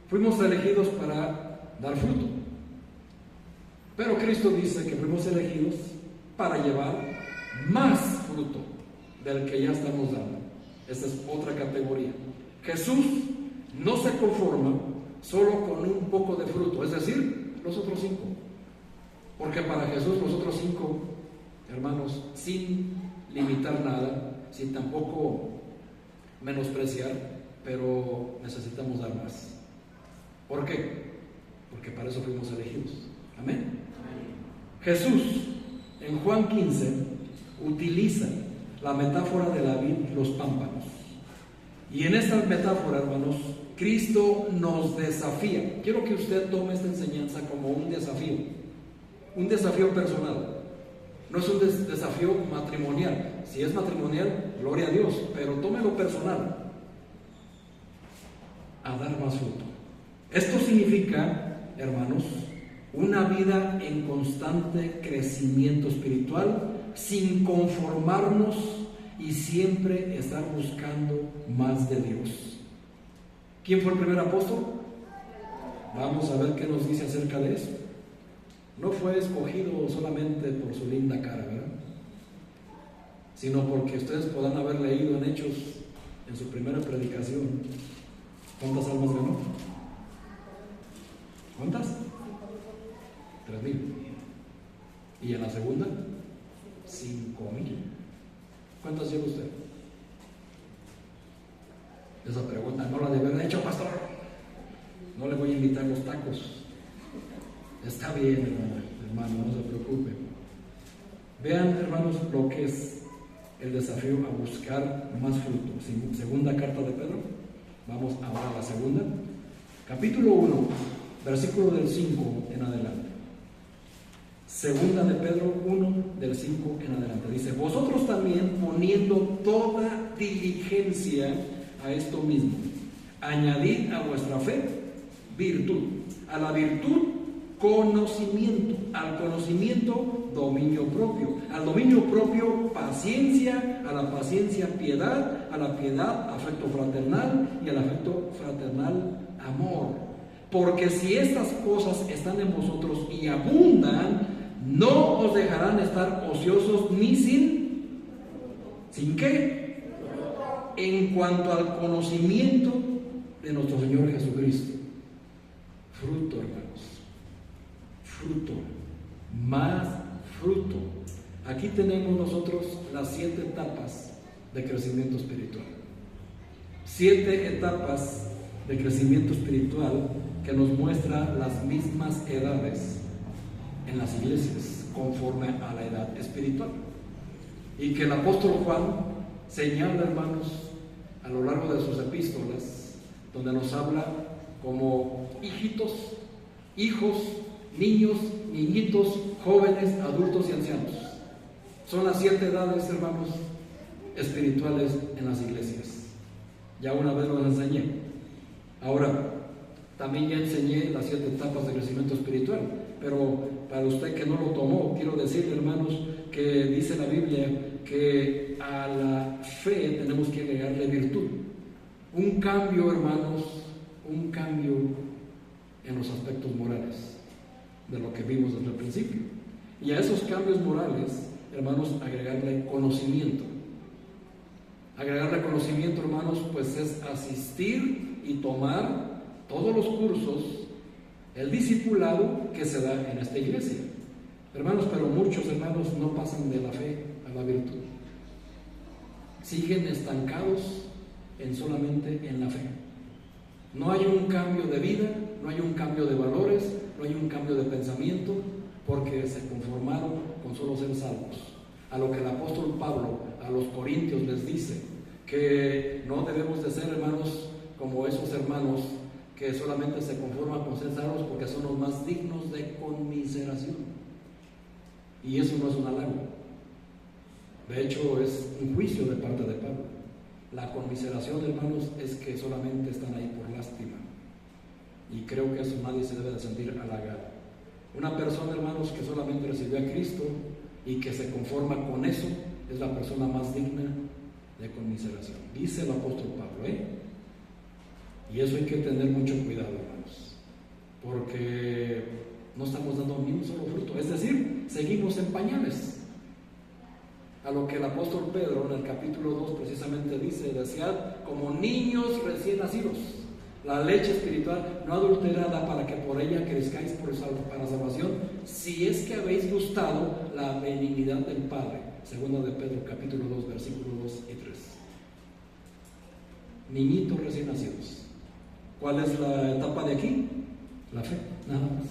Fuimos elegidos para dar fruto, pero Cristo dice que fuimos elegidos para llevar más fruto del que ya estamos dando. Esta es otra categoría. Jesús no se conforma solo con un poco de fruto, es decir, los otros 5. Porque para Jesús los otros 5, hermanos, sin limitar nada, sin tampoco menospreciar, pero necesitamos dar más. ¿Por qué? Porque para eso fuimos elegidos. Amén. Jesús, en Juan 15, utiliza la metáfora de la vid y los pámpanos. Y en esta metáfora, hermanos, Cristo nos desafía. Quiero que usted tome esta enseñanza como un desafío personal. No es un desafío matrimonial. Si es matrimonial, gloria a Dios, pero tómelo personal, a dar más fruto. Esto significa, hermanos, una vida en constante crecimiento espiritual, sin conformarnos y siempre estar buscando más de Dios. ¿Quién fue el primer apóstol? Vamos a ver qué nos dice acerca de eso. No fue escogido solamente por su linda cara, ¿verdad? Sino porque ustedes podrán haber leído en Hechos, en su primera predicación, ¿cuántas almas ganó? ¿Cuántas? 3,000. Y en la segunda, 5,000. ¿Cuántas lleva usted? Esa pregunta no la debe haber hecho, pastor. No le voy a invitar los tacos. Está bien, hermano, no se preocupe. Vean, hermanos, lo que es el desafío a buscar más fruto. Segunda carta de Pedro. Vamos ahora a la segunda. Capítulo 1, versículo del 5 en adelante. Segunda de Pedro 1, del 5 en adelante. Dice: vosotros también, poniendo toda diligencia a esto mismo, añadid a vuestra fe virtud, a la virtud conocimiento, al conocimiento dominio propio, al dominio propio paciencia, a la paciencia piedad, a la piedad afecto fraternal y al afecto fraternal amor. Porque si estas cosas están en vosotros y abundan, no os dejarán estar ociosos ni sin ¿qué? en cuanto al conocimiento de nuestro Señor Jesucristo. Fruto, hermanos. Fruto. Más fruto. Aquí tenemos nosotros las 7 etapas de crecimiento espiritual. 7 etapas de crecimiento espiritual que nos muestra las mismas edades en las iglesias conforme a la edad espiritual, y que el apóstol Juan señala, hermanos, a lo largo de sus epístolas, donde nos habla como hijitos, hijos, niños, niñitos, jóvenes, adultos y ancianos. Son las 7 edades, hermanos, espirituales en las iglesias. Ya una vez los enseñé. Ahora, también ya enseñé las 7 etapas de crecimiento espiritual, pero para usted que no lo tomó, quiero decirle, hermanos, que dice la Biblia que a la fe tenemos que agregarle virtud. Un cambio, hermanos, un cambio en los aspectos morales de lo que vimos desde el principio. Y a esos cambios morales, hermanos, agregarle conocimiento. Agregarle conocimiento, hermanos, pues es asistir y tomar todos los cursos, el discipulado que se da en esta iglesia. Hermanos, pero muchos hermanos no pasan de la fe a la virtud. Siguen estancados solamente en la fe. No hay un cambio de vida, no hay un cambio de valores, no hay un cambio de pensamiento, porque se conformaron con solo ser salvos. A lo que el apóstol Pablo a los corintios les dice, que no debemos de ser, hermanos, como esos hermanos que solamente se conforman con ser salvos porque son los más dignos de conmiseración. Y eso no es un halago. De hecho, es un juicio de parte de Pablo. La conmiseración, hermanos, es que solamente están ahí por lástima. Y creo que eso nadie se debe de sentir halagado. Una persona, hermanos, que solamente recibió a Cristo y que se conforma con eso, es la persona más digna de conmiseración. Dice el apóstol Pablo, Y eso hay que tener mucho cuidado, hermanos, porque no estamos dando ni un solo fruto. Es decir, seguimos en pañales. A lo que el apóstol Pedro en el capítulo 2 precisamente dice, desead como niños recién nacidos la leche espiritual no adulterada, para que por ella crezcáis para salvación, si es que habéis gustado la benignidad del Padre. Segunda de Pedro capítulo 2 versículos 2 y 3. Niñitos recién nacidos. ¿Cuál es la etapa de aquí? La fe, nada más.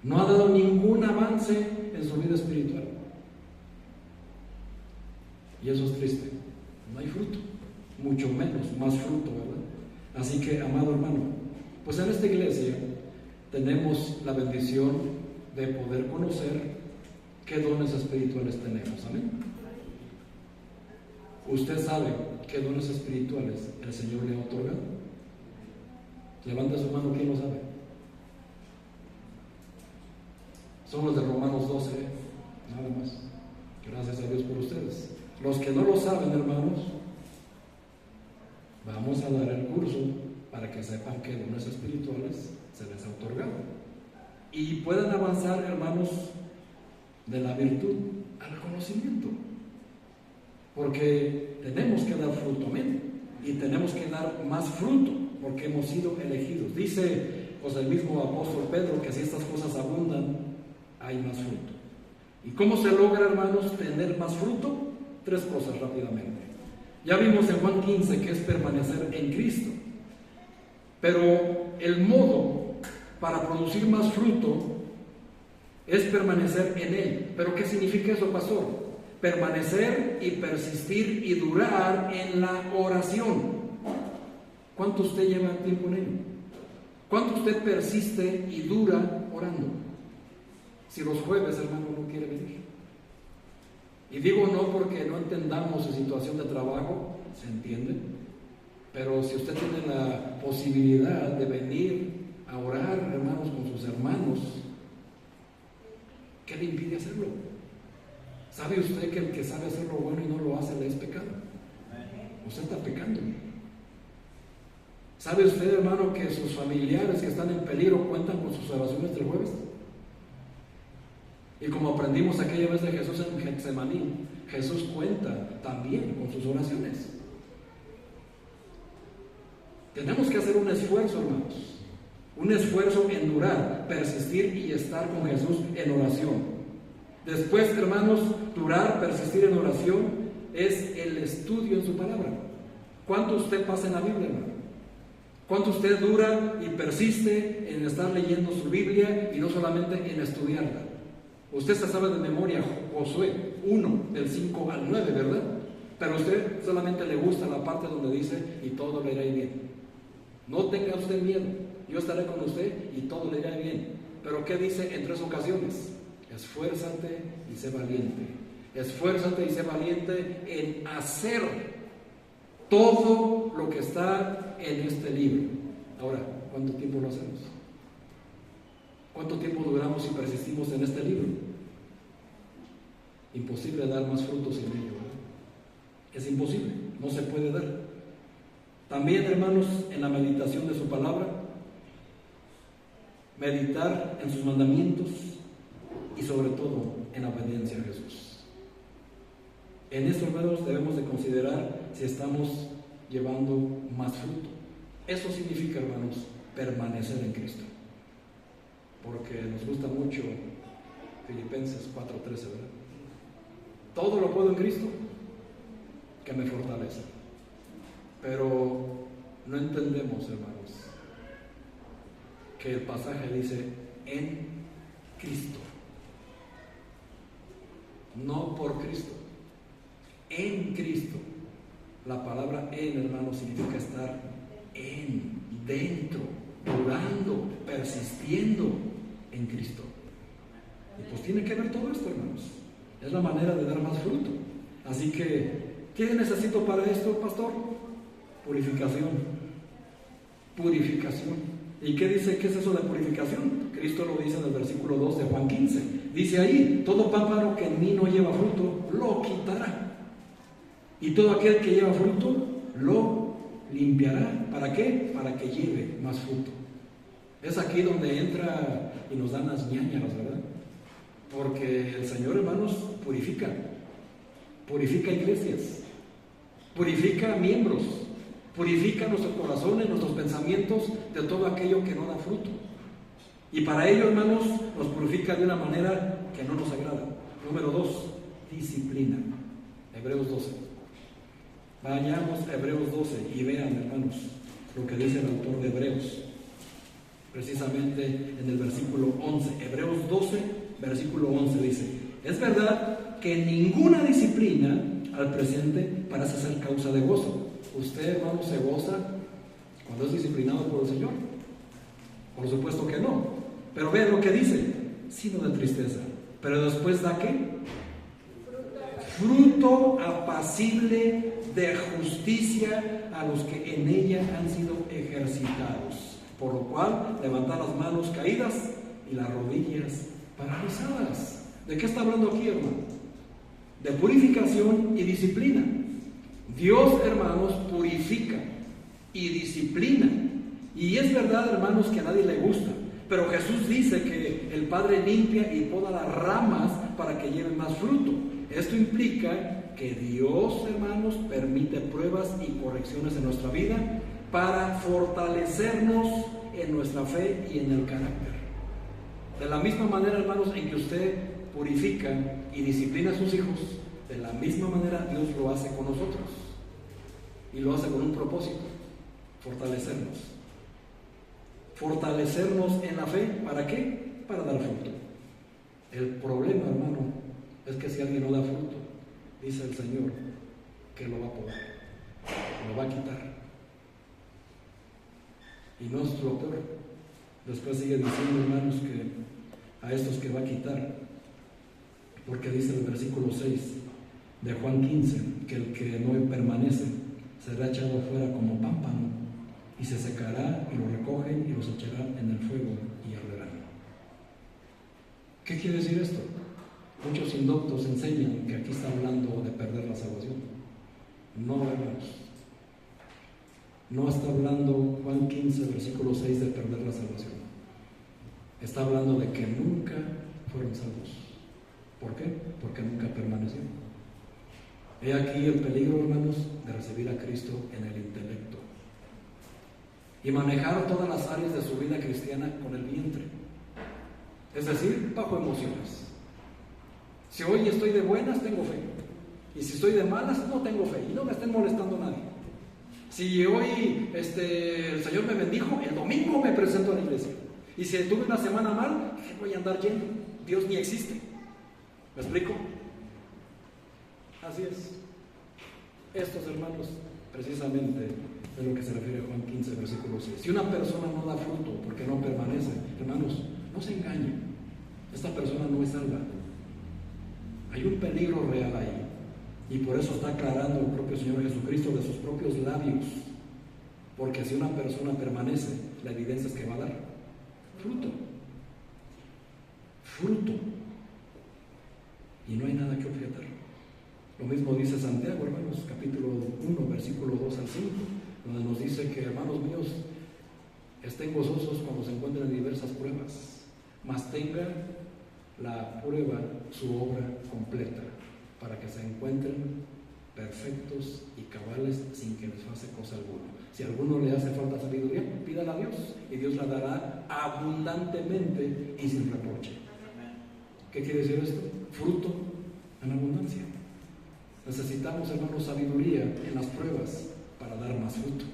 No ha dado ningún avance en su vida espiritual. Y eso es triste. No hay fruto, mucho menos, más fruto, ¿verdad? Así que, amado hermano, pues en esta iglesia tenemos la bendición de poder conocer qué dones espirituales tenemos. Amén. ¿Usted sabe qué dones espirituales el Señor le ha otorgado? Levanta su mano, ¿quién lo sabe? Son los de Romanos 12, nada más. Gracias a Dios por ustedes. Los que no lo saben, hermanos, vamos a dar el curso para que sepan qué dones espirituales se les ha otorgado y puedan avanzar, hermanos, de la virtud al conocimiento, porque tenemos que dar fruto, amén, y tenemos que dar más fruto porque hemos sido elegidos. Dice pues el mismo apóstol Pedro que si estas cosas abundan, hay más fruto. ¿Y cómo se logra, hermanos, tener más fruto? 3 cosas rápidamente. Ya vimos en Juan 15 que es permanecer en Cristo, pero el modo para producir más fruto es permanecer en Él. ¿Pero qué significa eso, pastor? Permanecer y persistir y durar en la oración. ¿Cuánto usted lleva tiempo en Él? ¿Cuánto usted persiste y dura orando? Si los jueves, hermano, no quiere venir. Y digo no porque no entendamos su situación de trabajo, se entiende, pero si usted tiene la posibilidad de venir a orar, hermanos, con sus hermanos, ¿qué le impide hacerlo? ¿Sabe usted que el que sabe hacer lo bueno y no lo hace le es pecado? Usted está pecando. ¿Sabe usted, hermano, que sus familiares que están en peligro cuentan con sus oraciones del jueves? Y como aprendimos aquella vez de Jesús en Getsemaní, Jesús cuenta también con sus oraciones. Tenemos que hacer un esfuerzo, hermanos. Un esfuerzo en durar, persistir y estar con Jesús en oración. Después, hermanos, durar, persistir en oración es el estudio en su palabra. ¿Cuánto usted pasa en la Biblia, hermano? ¿Cuánto usted dura y persiste en estar leyendo su Biblia y no solamente en estudiarla? Usted se sabe de memoria Josué 1, del 5 al 9, ¿verdad? Pero a usted solamente le gusta la parte donde dice, y todo le irá bien. No tenga usted miedo, yo estaré con usted y todo le irá bien. Pero ¿qué dice en 3 ocasiones? Esfuérzate y sé valiente. Esfuérzate y sé valiente en hacer todo lo que está en este libro. Ahora, ¿cuánto tiempo lo hacemos? ¿Cuánto tiempo duramos y persistimos en este libro? Imposible dar más frutos sin ello, ¿verdad? Es imposible, no se puede dar. También, hermanos, en la meditación de su palabra, meditar en sus mandamientos y sobre todo en la obediencia a Jesús. En esto, hermanos, debemos de considerar si estamos llevando más fruto. Eso significa, hermanos, permanecer en Cristo. Porque nos gusta mucho Filipenses 4:13, ¿verdad? Todo lo puedo en Cristo que me fortalece. Pero no entendemos, hermanos, que el pasaje dice en Cristo, no por Cristo, en Cristo. La palabra en, hermanos, significa estar en, dentro, durando, persistiendo en Cristo. Y pues tiene que ver todo esto, hermanos. Es la manera de dar más fruto. Así que, ¿qué necesito para esto, pastor? Purificación. Purificación. ¿Y qué dice? ¿Qué es eso de purificación? Cristo lo dice en el versículo 2 de Juan 15. Dice ahí, todo pámpano que en mí no lleva fruto, lo quitará. Y todo aquel que lleva fruto, lo limpiará. ¿Para qué? Para que lleve más fruto. Es aquí donde entra y nos dan las ñáñaras, ¿verdad? Porque el Señor, hermanos, purifica. Purifica iglesias. Purifica miembros. Purifica nuestros corazones, nuestros pensamientos de todo aquello que no da fruto. Y para ello, hermanos, nos purifica de una manera que no nos agrada. Número 2, disciplina. Hebreos 12. Vayamos a Hebreos 12 y vean, hermanos, lo que dice el autor de Hebreos. Precisamente en el versículo 11. Hebreos 12, versículo 11 dice: es verdad que ninguna disciplina al presente parece ser causa de gozo. ¿Usted, hermano, se goza cuando es disciplinado por el Señor? Por supuesto que no. Pero vean lo que dice: sino de tristeza. Pero después da ¿qué? Fruto apacible de justicia a los que en ella han sido ejercitados. Por lo cual, levantar las manos caídas y las rodillas paralizadas. ¿De qué está hablando aquí, hermano? De purificación y disciplina. Dios, hermanos, purifica y disciplina. Y es verdad, hermanos, que a nadie le gusta. Pero Jesús dice que el Padre limpia y poda las ramas para que lleven más fruto. Esto implica que Dios, hermanos, permite pruebas y correcciones en nuestra vida para fortalecernos en nuestra fe y en el carácter. De la misma manera, hermanos, en que usted purifica y disciplina a sus hijos, de la misma manera Dios lo hace con nosotros. Y lo hace con un propósito: fortalecernos. Fortalecernos en la fe, ¿para qué? Para dar fruto. El problema, hermano, es que si alguien no da fruto, dice el Señor que lo va a podar, lo va a quitar. Y no es lo peor. Después sigue diciendo, hermanos, que a estos que va a quitar, porque dice el versículo 6 de Juan 15, que el que no permanece será echado fuera como pámpano y se secará, y lo recogen y los echarán en el fuego y arderán. ¿Qué quiere decir esto? Muchos indoctos enseñan que aquí está hablando de perder la salvación. No, hermanos. No está hablando Juan 15, versículo 6 de perder la salvación. Está hablando de que nunca fueron salvos. ¿Por qué? Porque nunca permanecieron. He aquí el peligro, hermanos, de recibir a Cristo en el intelecto. y manejar todas las áreas de su vida cristiana con el vientre, es decir, bajo emociones. Si hoy estoy de buenas, tengo fe, y si estoy de malas, no tengo fe, y no me estén molestando a nadie. Si hoy el Señor me bendijo, el domingo me presento a la iglesia, y si tuve una semana mal, voy a andar lleno, Dios ni existe. ¿Me explico? Así es. Estos, hermanos, precisamente es lo que se refiere a Juan 15, versículo 6. Si una persona no da fruto porque no permanece, hermanos, no se engañen, esta persona no es salva. Hay un peligro real ahí, y por eso está aclarando el propio Señor Jesucristo de sus propios labios, porque si una persona permanece, la evidencia es que va a dar fruto, y no hay nada que objetar. Lo mismo dice Santiago, hermanos, capítulo 1, versículo 2 al 5, donde nos dice que, hermanos míos, estén gozosos cuando se encuentren en diversas pruebas, mas tengan la prueba, su obra completa, para que se encuentren perfectos y cabales sin que les falte cosa alguna. Si a alguno le hace falta sabiduría, pídala a Dios, y Dios la dará abundantemente y sin reproche. ¿Qué quiere decir esto? Fruto en abundancia. Necesitamos, hermanos, sabiduría en las pruebas para dar más fruto.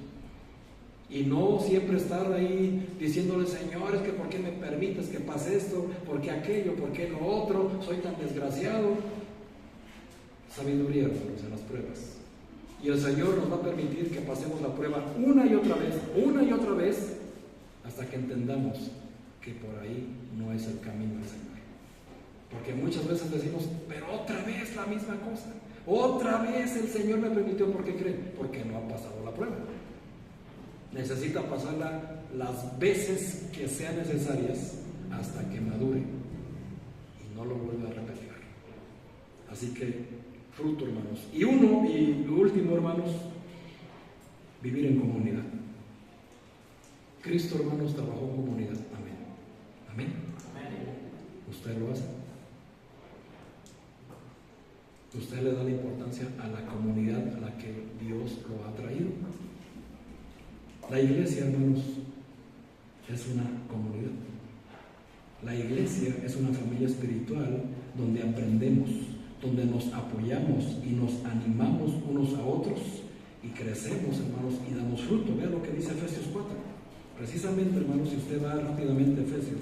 Y no siempre estar ahí diciéndole, Señor, es que ¿por qué me permites que pase esto? ¿Por qué aquello? ¿Por qué lo otro? Soy tan desgraciado. Sabiduría, hermanos, en las pruebas. Y el Señor nos va a permitir que pasemos la prueba una y otra vez, hasta que entendamos que por ahí no es el camino del Señor. Porque muchas veces decimos, pero otra vez la misma cosa. Otra vez el Señor me permitió. ¿Por qué creen? Porque no ha pasado la prueba. Necesita pasarla las veces que sean necesarias hasta que madure y no lo vuelva a repetir. Así que fruto, hermanos. Y lo último, hermanos, vivir en comunidad. Cristo, hermanos, trabajó en comunidad. Amén. Amén. ¿Usted lo hace? ¿Usted le da la importancia a la comunidad a la que Dios lo ha traído? La iglesia, hermanos, es una comunidad. La iglesia es una familia espiritual donde aprendemos, donde nos apoyamos y nos animamos unos a otros y crecemos, hermanos, y damos fruto. Vean lo que dice Efesios 4. Precisamente, hermanos, si usted va rápidamente a Efesios,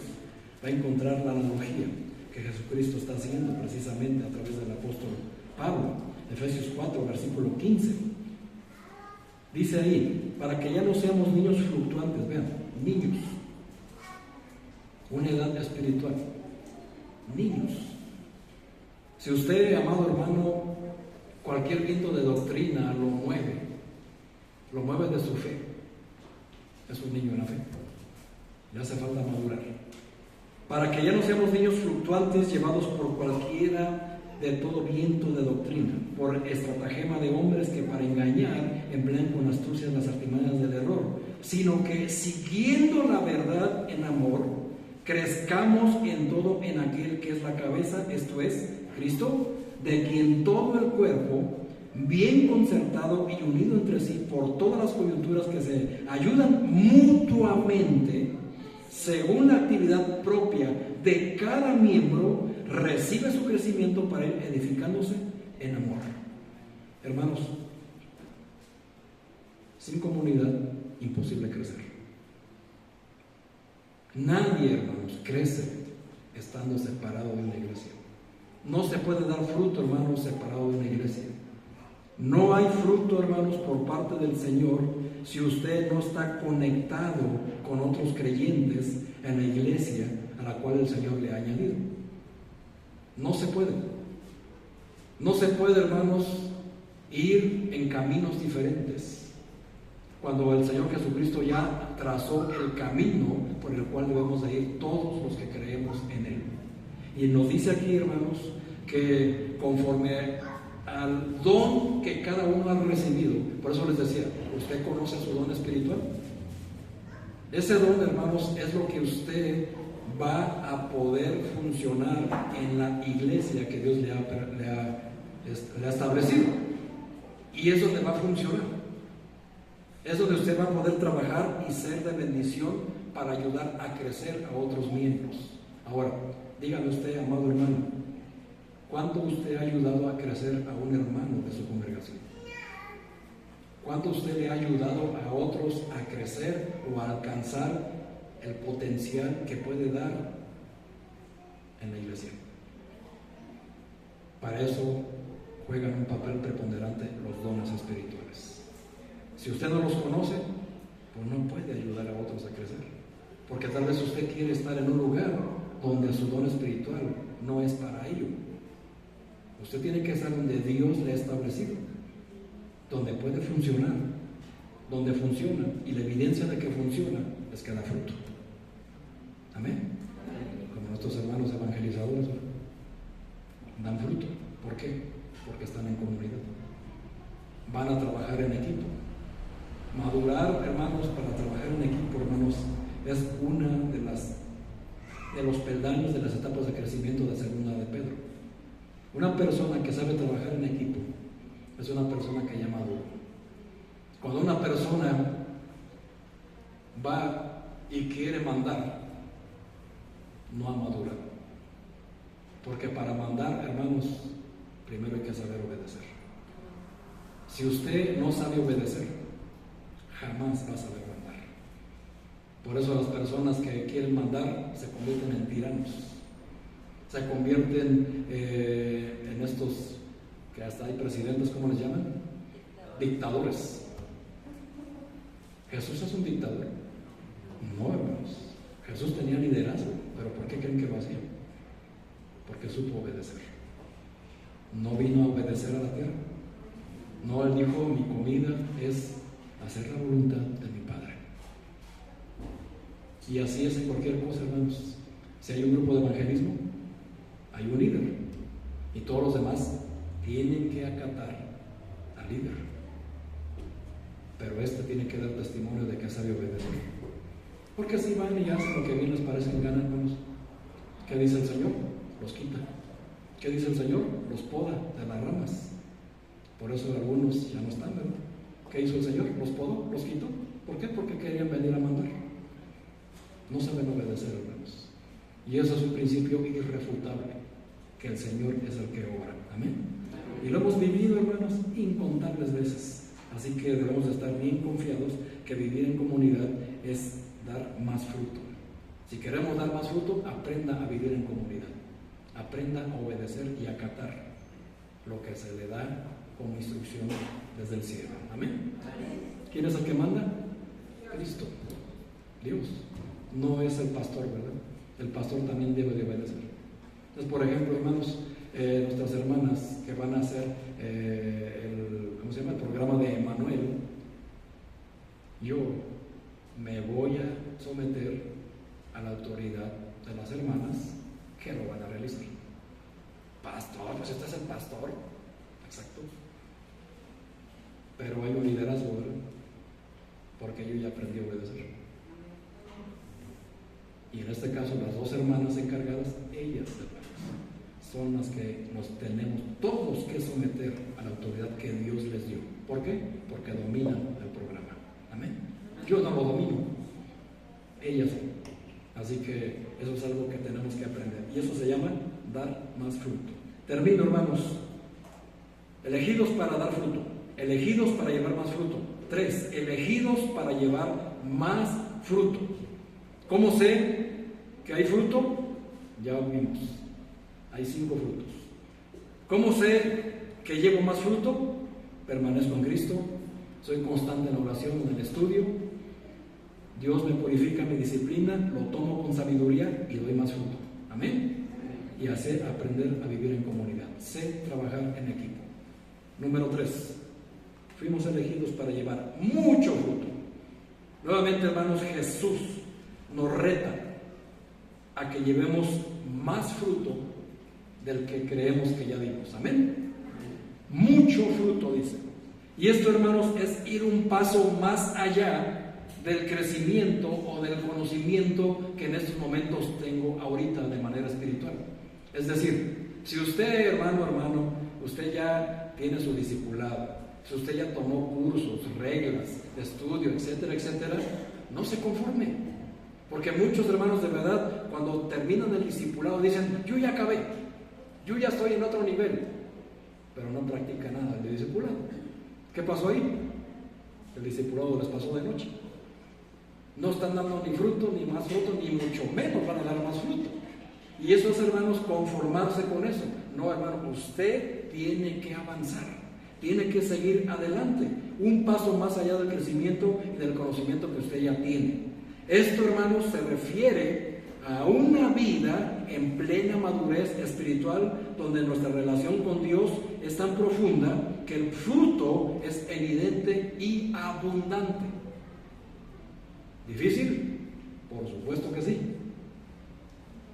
va a encontrar la analogía que Jesucristo está haciendo precisamente a través del apóstol Pablo. Efesios 4, versículo 15. Dice ahí, para que ya no seamos niños fluctuantes, vean, niños, una edad espiritual, niños. Si usted, amado hermano, cualquier viento de doctrina lo mueve de su fe, es un niño en la fe, le hace falta madurar. Para que ya no seamos niños fluctuantes llevados por cualquiera de todo viento de doctrina, por estratagema de hombres que para engañar emplean con astucia las artimañas del error, sino que siguiendo la verdad en amor, crezcamos en todo en aquel que es la cabeza, esto es, Cristo, de quien todo el cuerpo, bien concertado y unido entre sí por todas las coyunturas que se ayudan mutuamente, según la actividad propia de cada miembro, recibe su crecimiento para ir edificándose en amor. Hermanos, sin comunidad, imposible crecer. Nadie, hermanos, crece estando separado de una iglesia. No se puede dar fruto, hermanos, separado de una iglesia. No hay fruto, hermanos, por parte del Señor si usted no está conectado con otros creyentes en la iglesia a la cual el Señor le ha añadido. No se puede. No se puede, hermanos, ir en caminos diferentes cuando el Señor Jesucristo ya trazó el camino por el cual debemos de ir todos los que creemos en Él. Y nos dice aquí, hermanos, que conforme al don que cada uno ha recibido, por eso les decía, ¿usted conoce su don espiritual? Ese don, hermanos, es lo que usted va a poder funcionar en la iglesia que Dios le ha establecido. Y eso le va a funcionar. Es donde usted va a poder trabajar y ser de bendición para ayudar a crecer a otros miembros. Ahora, dígame usted, amado hermano, ¿cuánto usted ha ayudado a crecer a un hermano de su congregación? ¿Cuánto usted le ha ayudado a otros a crecer o a alcanzar el potencial que puede dar en la iglesia? Para eso juegan un papel preponderante los dones espirituales. Si usted no los conoce, pues no puede ayudar a otros a crecer, porque tal vez usted quiere estar en un lugar donde su don espiritual no es para ello. Usted tiene que estar donde Dios le ha establecido, donde puede funcionar, donde funciona, y la evidencia de que funciona es que da fruto. Amén. Como nuestros hermanos evangelizadores, ¿no? Dan fruto. ¿Por qué? Porque están en comunidad. Van a trabajar en equipo. Madurar, hermanos, para trabajar en equipo, hermanos, es una de los peldaños de las etapas de crecimiento de segunda de Pedro. Una persona que sabe trabajar en equipo es una persona que ya madura. Cuando una persona va y quiere mandar, no ha madurado. Porque para mandar, hermanos, primero hay que saber obedecer. Si usted no sabe obedecer, jamás va a saber mandar. Por eso las personas que quieren mandar se convierten en tiranos, se convierten en estos que hasta hay presidentes, ¿cómo les llaman? Dictadores. ¿Jesús es un dictador? No, hermanos. Jesús tenía liderazgo, pero ¿por qué creen que lo hacía? Porque supo obedecer. No vino a obedecer a la tierra. No, él dijo, mi comida es hacer la voluntad de mi Padre. Y así es en cualquier cosa, hermanos. Si hay un grupo de evangelismo, hay un líder, y todos los demás tienen que acatar al líder. Pero este tiene que dar testimonio de que sabe obedecer. Porque si van y hacen lo que bien les parece en gana, hermanos, ¿qué dice el Señor? Los quita. ¿Qué dice el Señor? Los poda de las ramas. Por eso algunos ya no están, ¿verdad? ¿Qué hizo el Señor? Los podó, los quitó. ¿Por qué? Porque querían venir a mandar. No saben obedecer, hermanos. Y eso es un principio irrefutable, que el Señor es el que obra. Amén. Y lo hemos vivido, hermanos, incontables veces. Así que debemos de estar bien confiados que vivir en comunidad es dar más fruto. Si queremos dar más fruto, aprenda a vivir en comunidad. Aprenda a obedecer y acatar lo que se le da como instrucción desde el cielo. Amén. ¿Quién es el que manda? Cristo, Dios. No es el pastor, ¿verdad? El pastor también debe de obedecer. Entonces, por ejemplo, hermanos, nuestras hermanas que van a hacer el programa de Emanuel, yo me voy a someter a la autoridad de las hermanas que lo van a realizar. Pastor, pues este es el pastor. Exacto. Pero hay un liderazgo, ¿verdad? Porque yo ya aprendí a obedecer. Y en este caso, las dos hermanas encargadas, ellas, hermanos, son las que nos tenemos todos que someter a la autoridad que Dios les dio. ¿Por qué? Porque dominan el programa. Amén. Yo no lo domino, ellas sí. Así que eso es algo que tenemos que aprender. Y eso se llama dar más fruto. Termino, hermanos. Elegidos para dar fruto. Elegidos para llevar más fruto. 3. Elegidos para llevar más fruto. ¿Cómo sé que hay fruto? Ya vimos. Hay 5 frutos. ¿Cómo sé que llevo más fruto? Permanezco en Cristo. Soy constante en la oración, en el estudio. Dios me purifica, me disciplina, lo tomo con sabiduría y doy más fruto. Amén. Y hacer aprender a vivir en comunidad. Sé trabajar en equipo. Número 3. Fuimos elegidos para llevar mucho fruto. Nuevamente, hermanos, Jesús nos reta a que llevemos más fruto del que creemos que ya dimos. Amén. Mucho fruto, dice. Y esto, hermanos, es ir un paso más allá del crecimiento o del conocimiento que en estos momentos tengo ahorita de manera espiritual. Es decir, si usted, hermano, usted ya tiene su discipulado, si usted ya tomó cursos, reglas, estudio, etcétera, etcétera, no se conforme. Porque muchos hermanos de verdad, cuando terminan el discipulado, dicen, yo ya acabé, yo ya estoy en otro nivel, pero no practica nada de discipulado. ¿Qué pasó ahí? El discipulado les pasó de noche. No están dando ni fruto, ni más fruto, ni mucho menos van a dar más fruto. Y eso es, hermanos, conformarse con eso. No, hermano, usted tiene que avanzar, tiene que seguir adelante, un paso más allá del crecimiento y del conocimiento que usted ya tiene. Esto, hermanos, se refiere a una vida en plena madurez espiritual, donde nuestra relación con Dios es tan profunda que el fruto es evidente y abundante. ¿Difícil? Por supuesto que sí.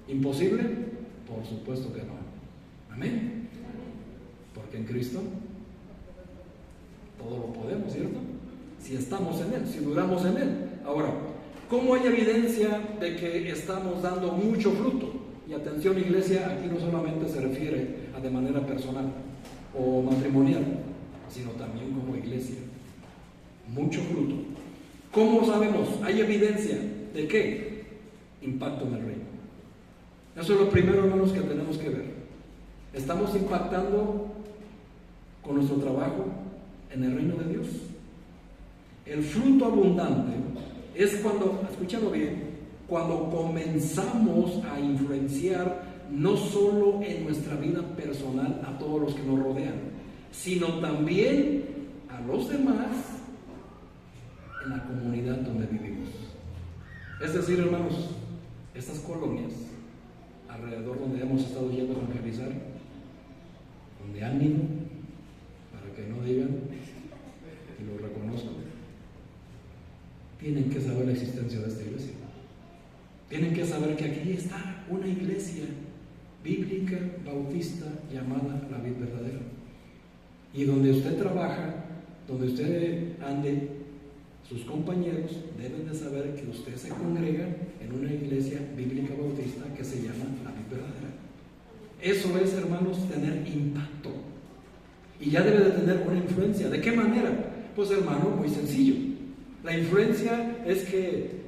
¿Imposible? Por supuesto que no. Amén. Porque en Cristo todo lo podemos, ¿cierto? Si estamos en Él, si duramos en Él. Ahora, ¿cómo hay evidencia de que estamos dando mucho fruto? Y atención, iglesia, aquí no solamente se refiere a de manera personal o matrimonial, sino también como iglesia. Mucho fruto. ¿Cómo sabemos? Hay evidencia de qué? Impacto en el reino. Eso es lo primero, hermanos, que tenemos que ver. ¿Estamos impactando con nuestro trabajo en el reino de Dios? El fruto abundante es cuando, escúchalo bien, cuando comenzamos a influenciar no solo en nuestra vida personal a todos los que nos rodean, sino también a los demás en la comunidad donde vivimos. Es decir, hermanos, estas colonias alrededor donde hemos estado yendo a evangelizar, donde han ido, para que no digan, y lo reconozco, tienen que saber la existencia de esta iglesia. Tienen que saber que aquí está una iglesia bíblica, bautista, llamada La Vid Verdadera. Y donde usted trabaja, donde usted ande, sus compañeros deben de saber que usted se congrega en una iglesia bíblica bautista que se llama La Vid Verdadera. Eso es, hermanos, tener impacto. Y ya debe de tener una influencia. ¿De qué manera? Pues, hermano, muy sencillo. La influencia es que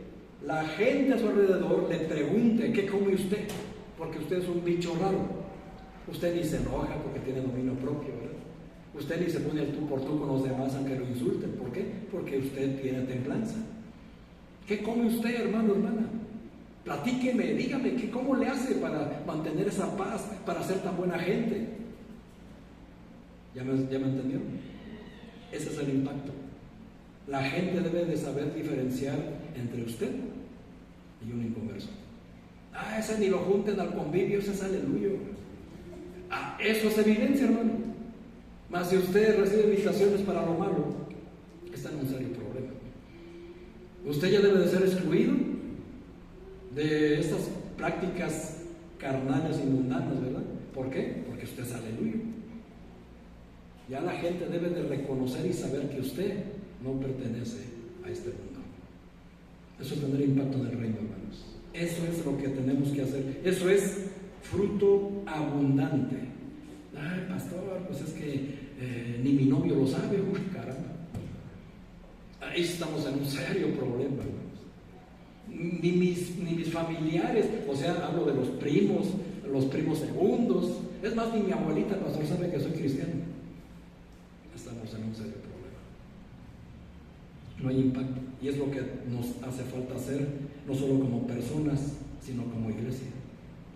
la gente a su alrededor le pregunte, ¿qué come usted? Porque usted es un bicho raro. Usted ni se enoja porque tiene dominio propio, ¿verdad? Usted ni se pone el tú por tú con los demás aunque lo insulten. ¿Por qué? Porque usted tiene templanza. ¿Qué come usted, hermano, hermana? Platíqueme, dígame, ¿cómo le hace para mantener esa paz, para ser tan buena gente? ¿Ya me entendieron? Ese es el impacto. La gente debe de saber diferenciar entre usted y un inconverso. Ese ni lo junten al convivio, ese es aleluya. Eso es evidencia, hermano. Mas si usted recibe invitaciones para lo malo, está en un serio problema. Usted ya debe de ser excluido de estas prácticas carnales y mundanas, ¿verdad? ¿Por qué? Porque usted es aleluya. Ya la gente debe de reconocer y saber que usted no pertenece a este mundo. Eso es tener impacto en el reino, hermanos. Eso es lo que tenemos que hacer. Eso es fruto abundante. Ay, pastor, pues es que ni mi novio lo sabe. Uy, caramba. Ahí estamos en un serio problema, hermanos. Ni mis familiares, o sea, hablo de los primos segundos. Es más, ni mi abuelita, pastor, sabe que soy cristiano. Estamos en un serio problema. No hay impacto. Y es lo que nos hace falta hacer, no solo como personas, sino como iglesia.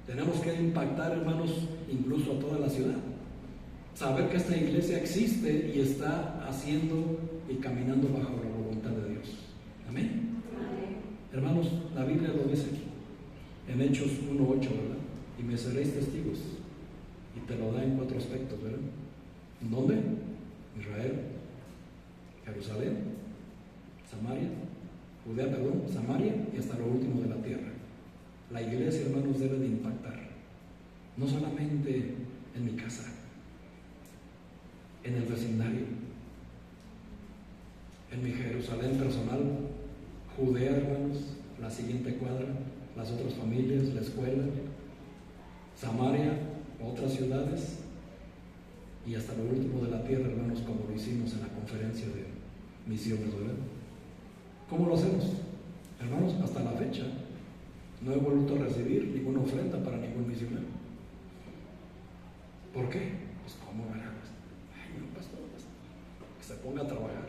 Tenemos que impactar, hermanos, incluso a toda la ciudad. Saber que esta iglesia existe y está haciendo y caminando bajo la voluntad de Dios. Amén. Amén. Hermanos, la Biblia lo dice aquí, en Hechos 1:8, ¿verdad? Y me seréis testigos. Y te lo da en 4 aspectos, ¿verdad? ¿En dónde? Israel, Jerusalén, Samaria y hasta lo último de la tierra. La iglesia, hermanos, debe de impactar, no solamente en mi casa, en el vecindario, en mi Jerusalén personal, Judea, hermanos, la siguiente cuadra, las otras familias, la escuela, Samaria, otras ciudades, y hasta lo último de la tierra, hermanos, como lo hicimos en la conferencia de misiones, ¿verdad? ¿Cómo lo hacemos? Hermanos, hasta la fecha no he vuelto a recibir ninguna ofrenda para ningún misionero. ¿Por qué? Pues ¿cómo verá? Ay, no, pastor, que se ponga a trabajar.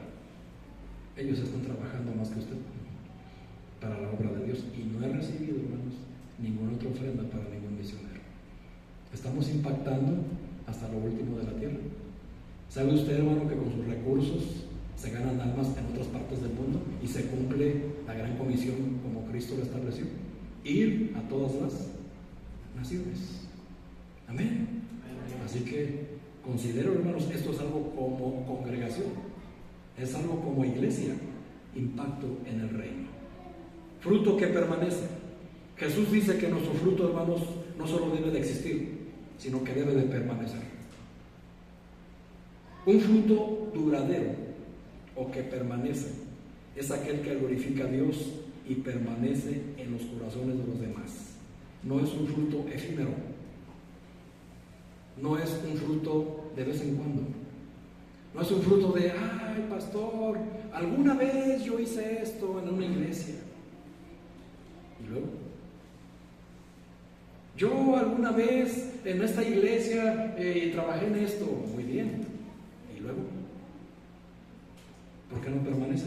Ellos están trabajando más que usted para la obra de Dios, y no he recibido, hermanos, ninguna otra ofrenda para ningún misionero. Estamos impactando hasta lo último de la tierra. ¿Sabe usted, hermano, que con sus recursos se ganan almas en otras partes del mundo y se cumple la gran comisión como Cristo lo estableció? Ir a todas las naciones. Amén. Así que considero, hermanos, esto es algo como congregación, es algo como iglesia, impacto en el reino. Fruto que permanece. Jesús dice que nuestro fruto, hermanos, no solo debe de existir, sino que debe de permanecer. Un fruto duradero o que permanece es aquel que glorifica a Dios y permanece en los corazones de los demás. No es un fruto efímero, no es un fruto de vez en cuando, no es un fruto de, ay, pastor, alguna vez yo hice esto en una iglesia, y luego, yo alguna vez en esta iglesia trabajé en esto, muy bien, y luego, ¿por qué no permanece?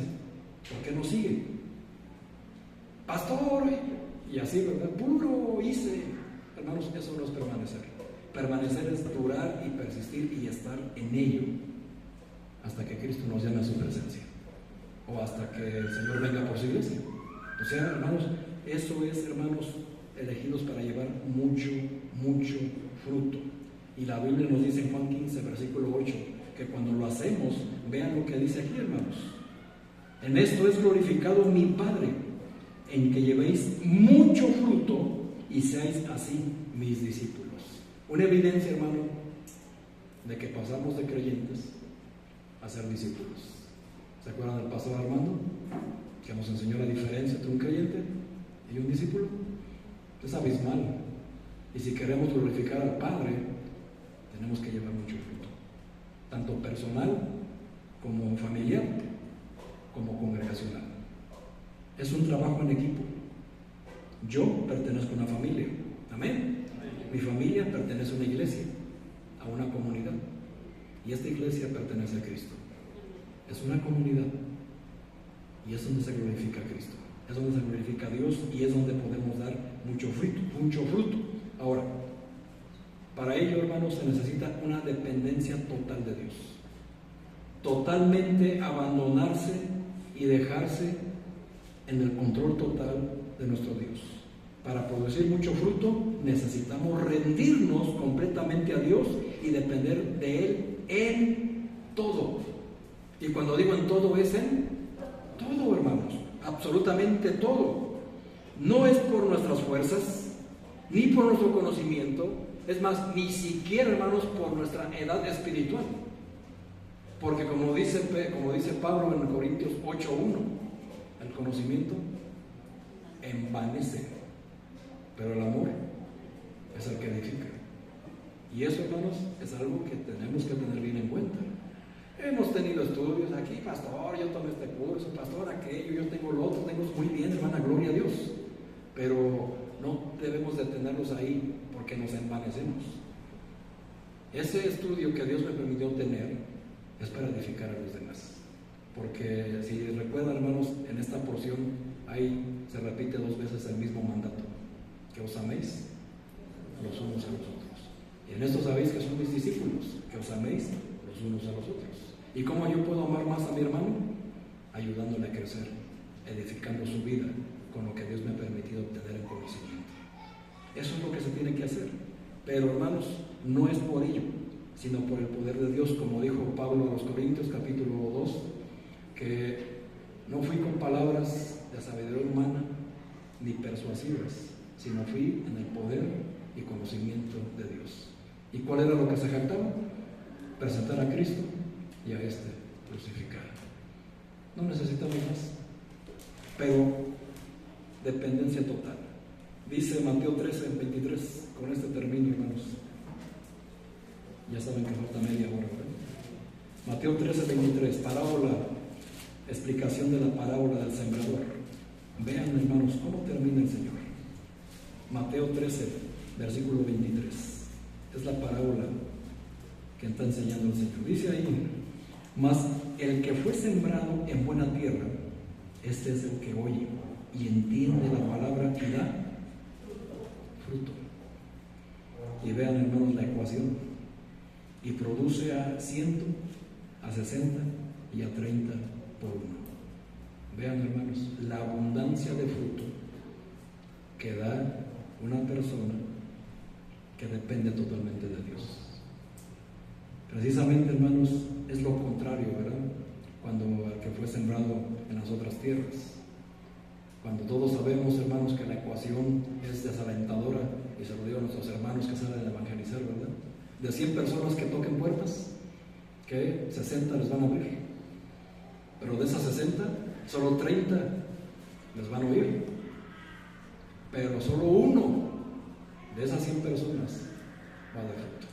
¿Por qué no sigue? Pastor, y así, ¿verdad? Puro hice. Hermanos, eso no es permanecer. Permanecer es durar y persistir y estar en ello hasta que Cristo nos llame a su presencia, o hasta que el Señor venga por su iglesia. O sea, hermanos, eso es, hermanos, elegidos para llevar mucho, mucho fruto. Y la Biblia nos dice en Juan 15, versículo 8, que cuando lo hacemos, vean lo que dice aquí, hermanos: en esto es glorificado mi Padre, en que llevéis mucho fruto y seáis así mis discípulos. Una evidencia, hermano, de que pasamos de creyentes a ser discípulos. ¿Se acuerdan del pastor Armando? Que nos enseñó la diferencia entre un creyente y un discípulo. Es abismal. Y si queremos glorificar al Padre, tenemos que llevar mucho fruto, tanto personal como familiar, como congregacional. Es un trabajo en equipo. Yo pertenezco a una familia. Amén. Mi familia pertenece a una iglesia, a una comunidad. Y esta iglesia pertenece a Cristo. Es una comunidad. Y es donde se glorifica a Cristo. Es donde se glorifica a Dios y es donde podemos dar mucho fruto, mucho fruto. Ahora, para ello, hermanos, se necesita una dependencia total de Dios. Totalmente abandonarse y dejarse en el control total de nuestro Dios. Para producir mucho fruto necesitamos rendirnos completamente a Dios y depender de Él en todo. Y cuando digo en todo, es en todo, hermanos, absolutamente todo. No es por nuestras fuerzas, ni por nuestro conocimiento, es más, ni siquiera, hermanos, por nuestra edad espiritual. Porque como dice Pablo en Corintios 8:1, el conocimiento envanece, pero el amor es el que edifica. Y eso, hermanos, es algo que tenemos que tener bien en cuenta. Hemos tenido estudios aquí, pastor, yo tomé este curso, pastor, aquello, yo tengo lo otro, tengo muy bien, hermana, gloria a Dios. Pero no debemos detenerlos ahí porque nos envanecemos. Ese estudio que Dios me permitió tener es para edificar a los demás. Porque si recuerdan, hermanos, en esta porción ahí se repite 2 veces el mismo mandato: que os améis los unos a los otros. Y en esto sabéis que son mis discípulos, que os améis los unos a los otros. ¿Y cómo yo puedo amar más a mi hermano? Ayudándole a crecer, edificando su vida con lo que Dios me ha permitido obtener en conocimiento. Eso es lo que se tiene que hacer. Pero, hermanos, no es por ello, sino por el poder de Dios, como dijo Pablo a los Corintios, capítulo 2, que no fui con palabras de sabiduría humana ni persuasivas, sino fui en el poder y conocimiento de Dios. ¿Y cuál era lo que se jactaba? Presentar a Cristo y a este crucificado. No necesitamos más, pero dependencia total. Dice Mateo 13:23, con este termino, hermanos: Ya saben que falta media hora, ¿verdad? Mateo 13:23, parábola, explicación de la parábola del sembrador. Vean, hermanos, cómo termina el Señor. Mateo 13, versículo 23. Es la parábola que está enseñando el Señor. Dice ahí: mas el que fue sembrado en buena tierra, este es el que oye y entiende la palabra y da fruto. Y vean, hermanos, la ecuación. Y produce a 100, a 60 y a 30 por uno. Vean, hermanos, la abundancia de fruto que da una persona que depende totalmente de Dios. Precisamente, hermanos, es lo contrario, ¿verdad? Cuando el que fue sembrado en las otras tierras. Cuando todos sabemos, hermanos, que la ecuación es desalentadora, y se lo digo a nuestros hermanos que salen a evangelizar, ¿verdad? De 100 personas que toquen puertas, que 60 les van a abrir. Pero de esas 60, solo 30 les van a oír. Pero solo uno de esas 100 personas va a dar fruto.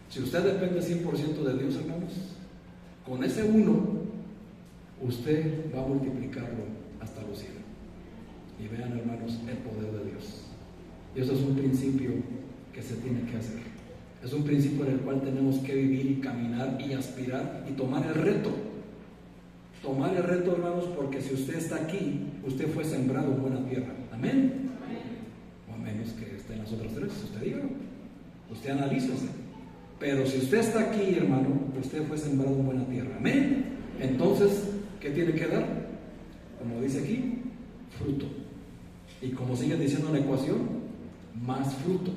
Si usted depende 100% de Dios, hermanos, con ese uno, usted va a multiplicarlo hasta los cielos. Y vean, hermanos, el poder de Dios. Y eso es un principio que se tiene que hacer. Es un principio en el cual tenemos que vivir y caminar y aspirar y tomar el reto. Tomar el reto, hermanos, porque si usted está aquí, usted fue sembrado en buena tierra. Amén. O a menos que esté en las otras tres, usted dígalo. Usted analízase. Pero si usted está aquí, hermano, usted fue sembrado en buena tierra. Amén. Entonces, ¿qué tiene que dar? Como dice aquí, fruto. Y como sigue diciendo la ecuación, más fruto.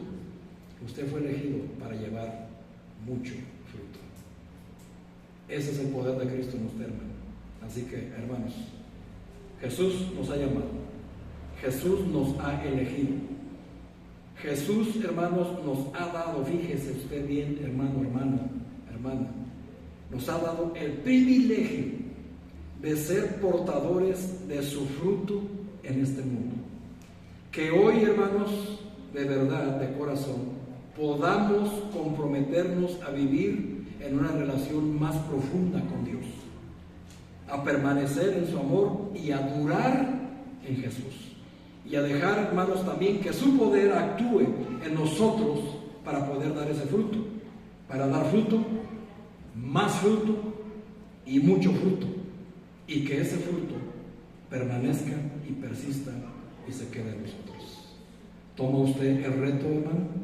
Usted fue elegido para llevar mucho fruto. Ese es el poder de Cristo en usted, hermano. Así que, hermanos, Jesús nos ha llamado. Jesús nos ha elegido. Jesús, hermanos, nos ha dado, fíjese usted bien, hermano, hermana, nos ha dado el privilegio de ser portadores de su fruto en este mundo. Que hoy, hermanos, de verdad, de corazón, podamos comprometernos a vivir en una relación más profunda con Dios, a permanecer en su amor y a durar en Jesús. Y a dejar, hermanos, también que su poder actúe en nosotros para poder dar ese fruto, para dar fruto, más fruto y mucho fruto, y que ese fruto permanezca y persista y se quede en nosotros. ¿Toma usted el reto, hermano?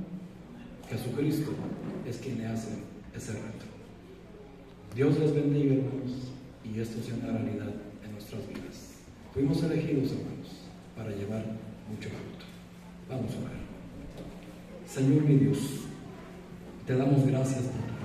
Jesucristo es quien le hace ese reto. Dios les bendiga, hermanos, y esto sea una realidad en nuestras vidas. Fuimos elegidos, hermanos, para llevar mucho fruto. Vamos a orar. Señor mi Dios, te damos gracias por tu